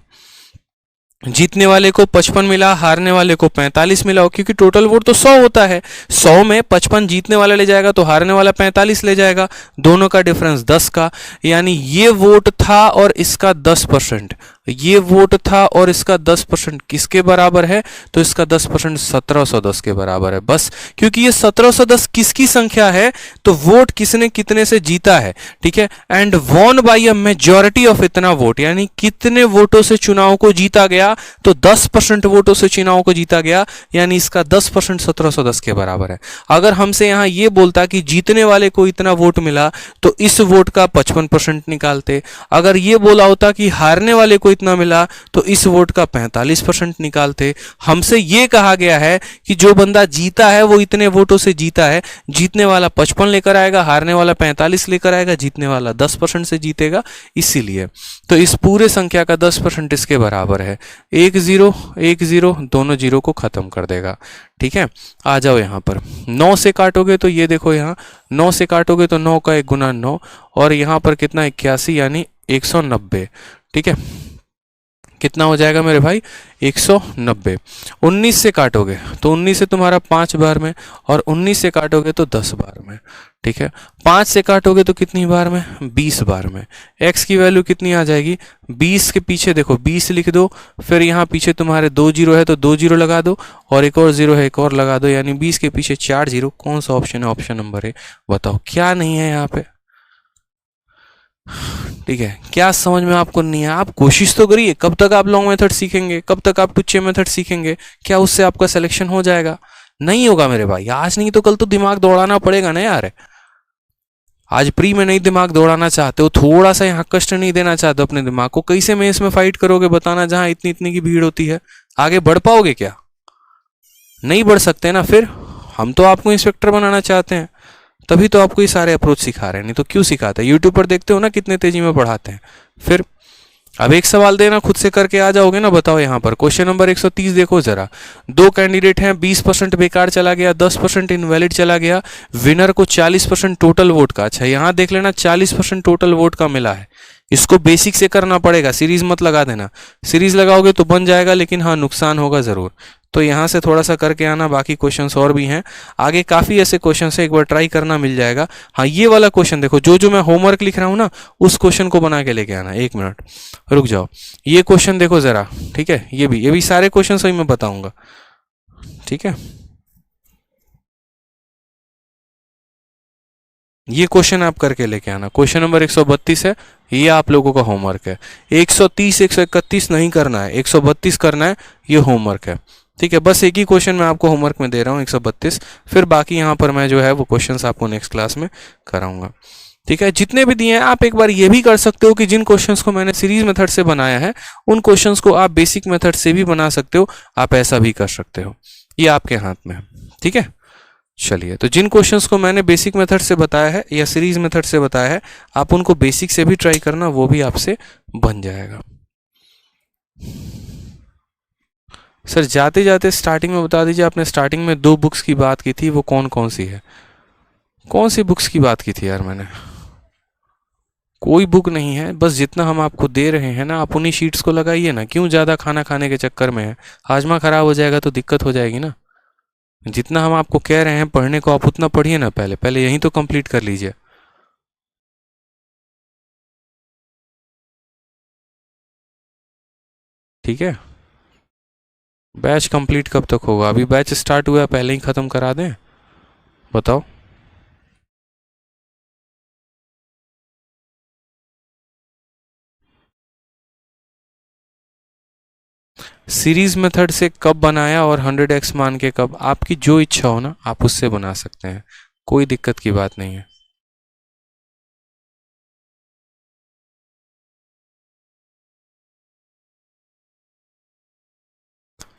जीतने वाले को 55 मिला, हारने वाले को 45 मिला, क्योंकि टोटल वोट तो 100 होता है। 100 में 55 जीतने वाला ले जाएगा तो हारने वाला 45 ले जाएगा, दोनों का डिफरेंस 10 का। यानी ये वोट था और इसका 10%, ये वोट था और इसका 10% किसके बराबर है, तो इसका 10% 1710 के बराबर है। बस, क्योंकि ये 1710 किसकी संख्या है, तो वोट किसने कितने से जीता है, ठीक है। And won by a majority of इतना वोट, यानी कितने वोटों से चुनाव को जीता गया, तो 10% वोटों से चुनाव को जीता गया, यानी इसका 10% 1710 के बराबर है। अगर हमसे यहां ये बोलता कि जीतने वाले को इतना वोट मिला, तो इस वोट का 55% निकालते। अगर ये बोला होता कि हारने वाले को इतना मिला, तो इस वोट का 45% निकालते। हमसे ये कहा गया है कि जो बंदा जीता है वो इतने वोटों से जीता है, जीतने वाला 55 लेकर आएगा, हारने वाला 45 लेकर आएगा, जीतने वाला 10% से जीतेगा। इसीलिए तो इस पूरे संख्या का 10% इसके बराबर है। 1 0 1 0, दोनों जीरो को खत्म कर देगा, ठीक है। आ जाओ यहाँ पर, 9 से काटोगे तो ये देखो, यहाँ 9 से काटोगे तो 9 का 1 गुना 9, और यहाँ पर कितना 81, यानी 190, ठीक है। कितना हो जाएगा मेरे भाई, 190। 19 से काटोगे तो 19 से तुम्हारा 5 बार में, और 19 से काटोगे तो 10 बार में, ठीक है। 5 से काटोगे तो कितनी बार में, 20 बार में। x की वैल्यू कितनी आ जाएगी, 20 के पीछे देखो 20 लिख दो, फिर यहाँ पीछे तुम्हारे 2 जीरो है तो 2 जीरो लगा दो, और एक और जीरो है एक और लगा दो, यानी 20 के पीछे 4 जीरो। कौन सा ऑप्शन है, ऑप्शन नंबर ए। बताओ क्या नहीं है यहाँ पे, ठीक है। क्या समझ में आपको नहीं है, आप कोशिश तो करिए। कब तक आप लॉन्ग मेथड सीखेंगे, कब तक आप टुच्चे मेथड सीखेंगे, क्या उससे आपका सिलेक्शन हो जाएगा, नहीं होगा मेरे भाई। आज नहीं तो कल तो दिमाग दौड़ाना पड़ेगा ना यार। आज प्री में नहीं दिमाग दौड़ाना चाहते हो, थोड़ा सा यहाँ कष्ट नहीं देना चाहते अपने दिमाग को, कैसे में इसमें फाइट करोगे बताना, जहां इतनी इतनी की भीड़ होती है। आगे बढ़ पाओगे क्या, नहीं बढ़ सकते ना। फिर हम तो आपको इंस्पेक्टर बनाना चाहते हैं, तभी तो आपको ये सारे अप्रोच सिखा रहे हैं, नहीं तो क्यों सिखाते हैं। यूट्यूब पर देखते हो ना कितने तेजी में पढ़ाते हैं। फिर अब एक सवाल देना, खुद से करके आ जाओगे ना। बताओ यहाँ पर क्वेश्चन नंबर 130 देखो जरा। 2 कैंडिडेट हैं, 20% बेकार चला गया, 10% इनवैलिड चला गया, विनर को 40% टोटल वोट का। अच्छा यहाँ देख लेना, 40% टोटल वोट का मिला है। इसको बेसिक से करना पड़ेगा, सीरीज मत लगा देना। सीरीज लगाओगे तो बन जाएगा, लेकिन हाँ नुकसान होगा जरूर। तो यहाँ से थोड़ा सा करके आना, बाकी क्वेश्चंस और भी हैं आगे, काफ़ी ऐसे क्वेश्चंस है, एक बार ट्राई करना, मिल जाएगा। हाँ ये वाला क्वेश्चन देखो, जो मैं होमवर्क लिख रहा हूँ ना, उस क्वेश्चन को बना के लेके आना। 1 मिनट रुक जाओ, ये क्वेश्चन देखो जरा, ठीक है। ये भी सारे क्वेश्चन सही मैं बताऊंगा, ठीक है। ये क्वेश्चन आप करके लेके आना। क्वेश्चन नंबर 132 है, ये आप लोगों का होमवर्क है। 130 131 नहीं करना है, 132 करना है, ये होमवर्क है, ठीक है। बस एक ही क्वेश्चन मैं आपको होमवर्क में दे रहा हूँ, 132। फिर बाकी यहाँ पर मैं जो है वो क्वेश्चंस आपको नेक्स्ट क्लास में कराऊंगा, ठीक है। जितने भी दिए हैं आप एक बार ये भी कर सकते हो कि जिन क्वेश्चंस को मैंने सीरीज मेथड से बनाया है, उन क्वेश्चंस को आप बेसिक मेथड से भी बना सकते हो, आप ऐसा भी कर सकते हो, ये आपके हाथ में है, ठीक है। चलिए, तो जिन क्वेश्चंस को मैंने बेसिक मेथड से बताया है या सीरीज मेथड से बताया है, आप उनको बेसिक से भी ट्राई करना, वो भी आपसे बन जाएगा। सर जाते जाते स्टार्टिंग में बता दीजिए, आपने स्टार्टिंग में 2 बुक्स की बात की थी, वो कौन कौन सी है? कौन सी बुक्स की बात की थी यार मैंने? कोई बुक नहीं है, बस जितना हम आपको दे रहे हैं ना, आप उन्हीं शीट्स को लगाइए ना। क्यों ज़्यादा खाना खाने के चक्कर में है? हाजमा खराब हो जाएगा तो दिक्कत हो जाएगी ना। जितना हम आपको कह रहे हैं पढ़ने को, आप उतना पढ़िए ना, पहले पहले यहीं तो कंप्लीट कर लीजिए। ठीक है, बैच कंप्लीट कब तक होगा? अभी बैच स्टार्ट हुआ है, पहले ही ख़त्म करा दें? बताओ। सीरीज मेथड से कब बनाया और 100x मान के कब? आपकी जो इच्छा हो ना, आप उससे बना सकते हैं, कोई दिक्कत की बात नहीं है।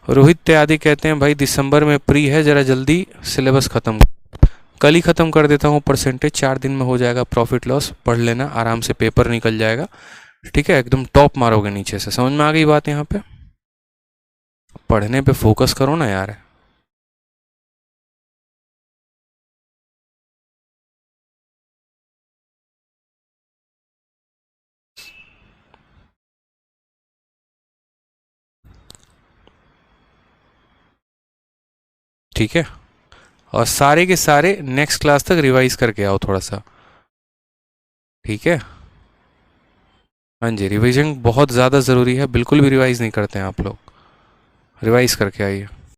रोहित त्यागी कहते हैं भाई दिसंबर में प्री है, जरा जल्दी सिलेबस खत्म। कल ही खत्म कर देता हूँ परसेंटेज, 4 दिन में हो जाएगा प्रॉफिट लॉस, पढ़ लेना आराम से, पेपर निकल जाएगा। ठीक है, एकदम टॉप मारोगे नीचे से। समझ में आ गई बात? यहाँ पे पढ़ने पे फोकस करो ना यार। ठीक है, और सारे के सारे नेक्स्ट क्लास तक रिवाइज करके आओ थोड़ा सा। ठीक है, हाँ जी, रिवीजन बहुत ज़्यादा ज़रूरी है, बिल्कुल भी रिवाइज नहीं करते हैं आप लोग, रिवाइज करके आइए।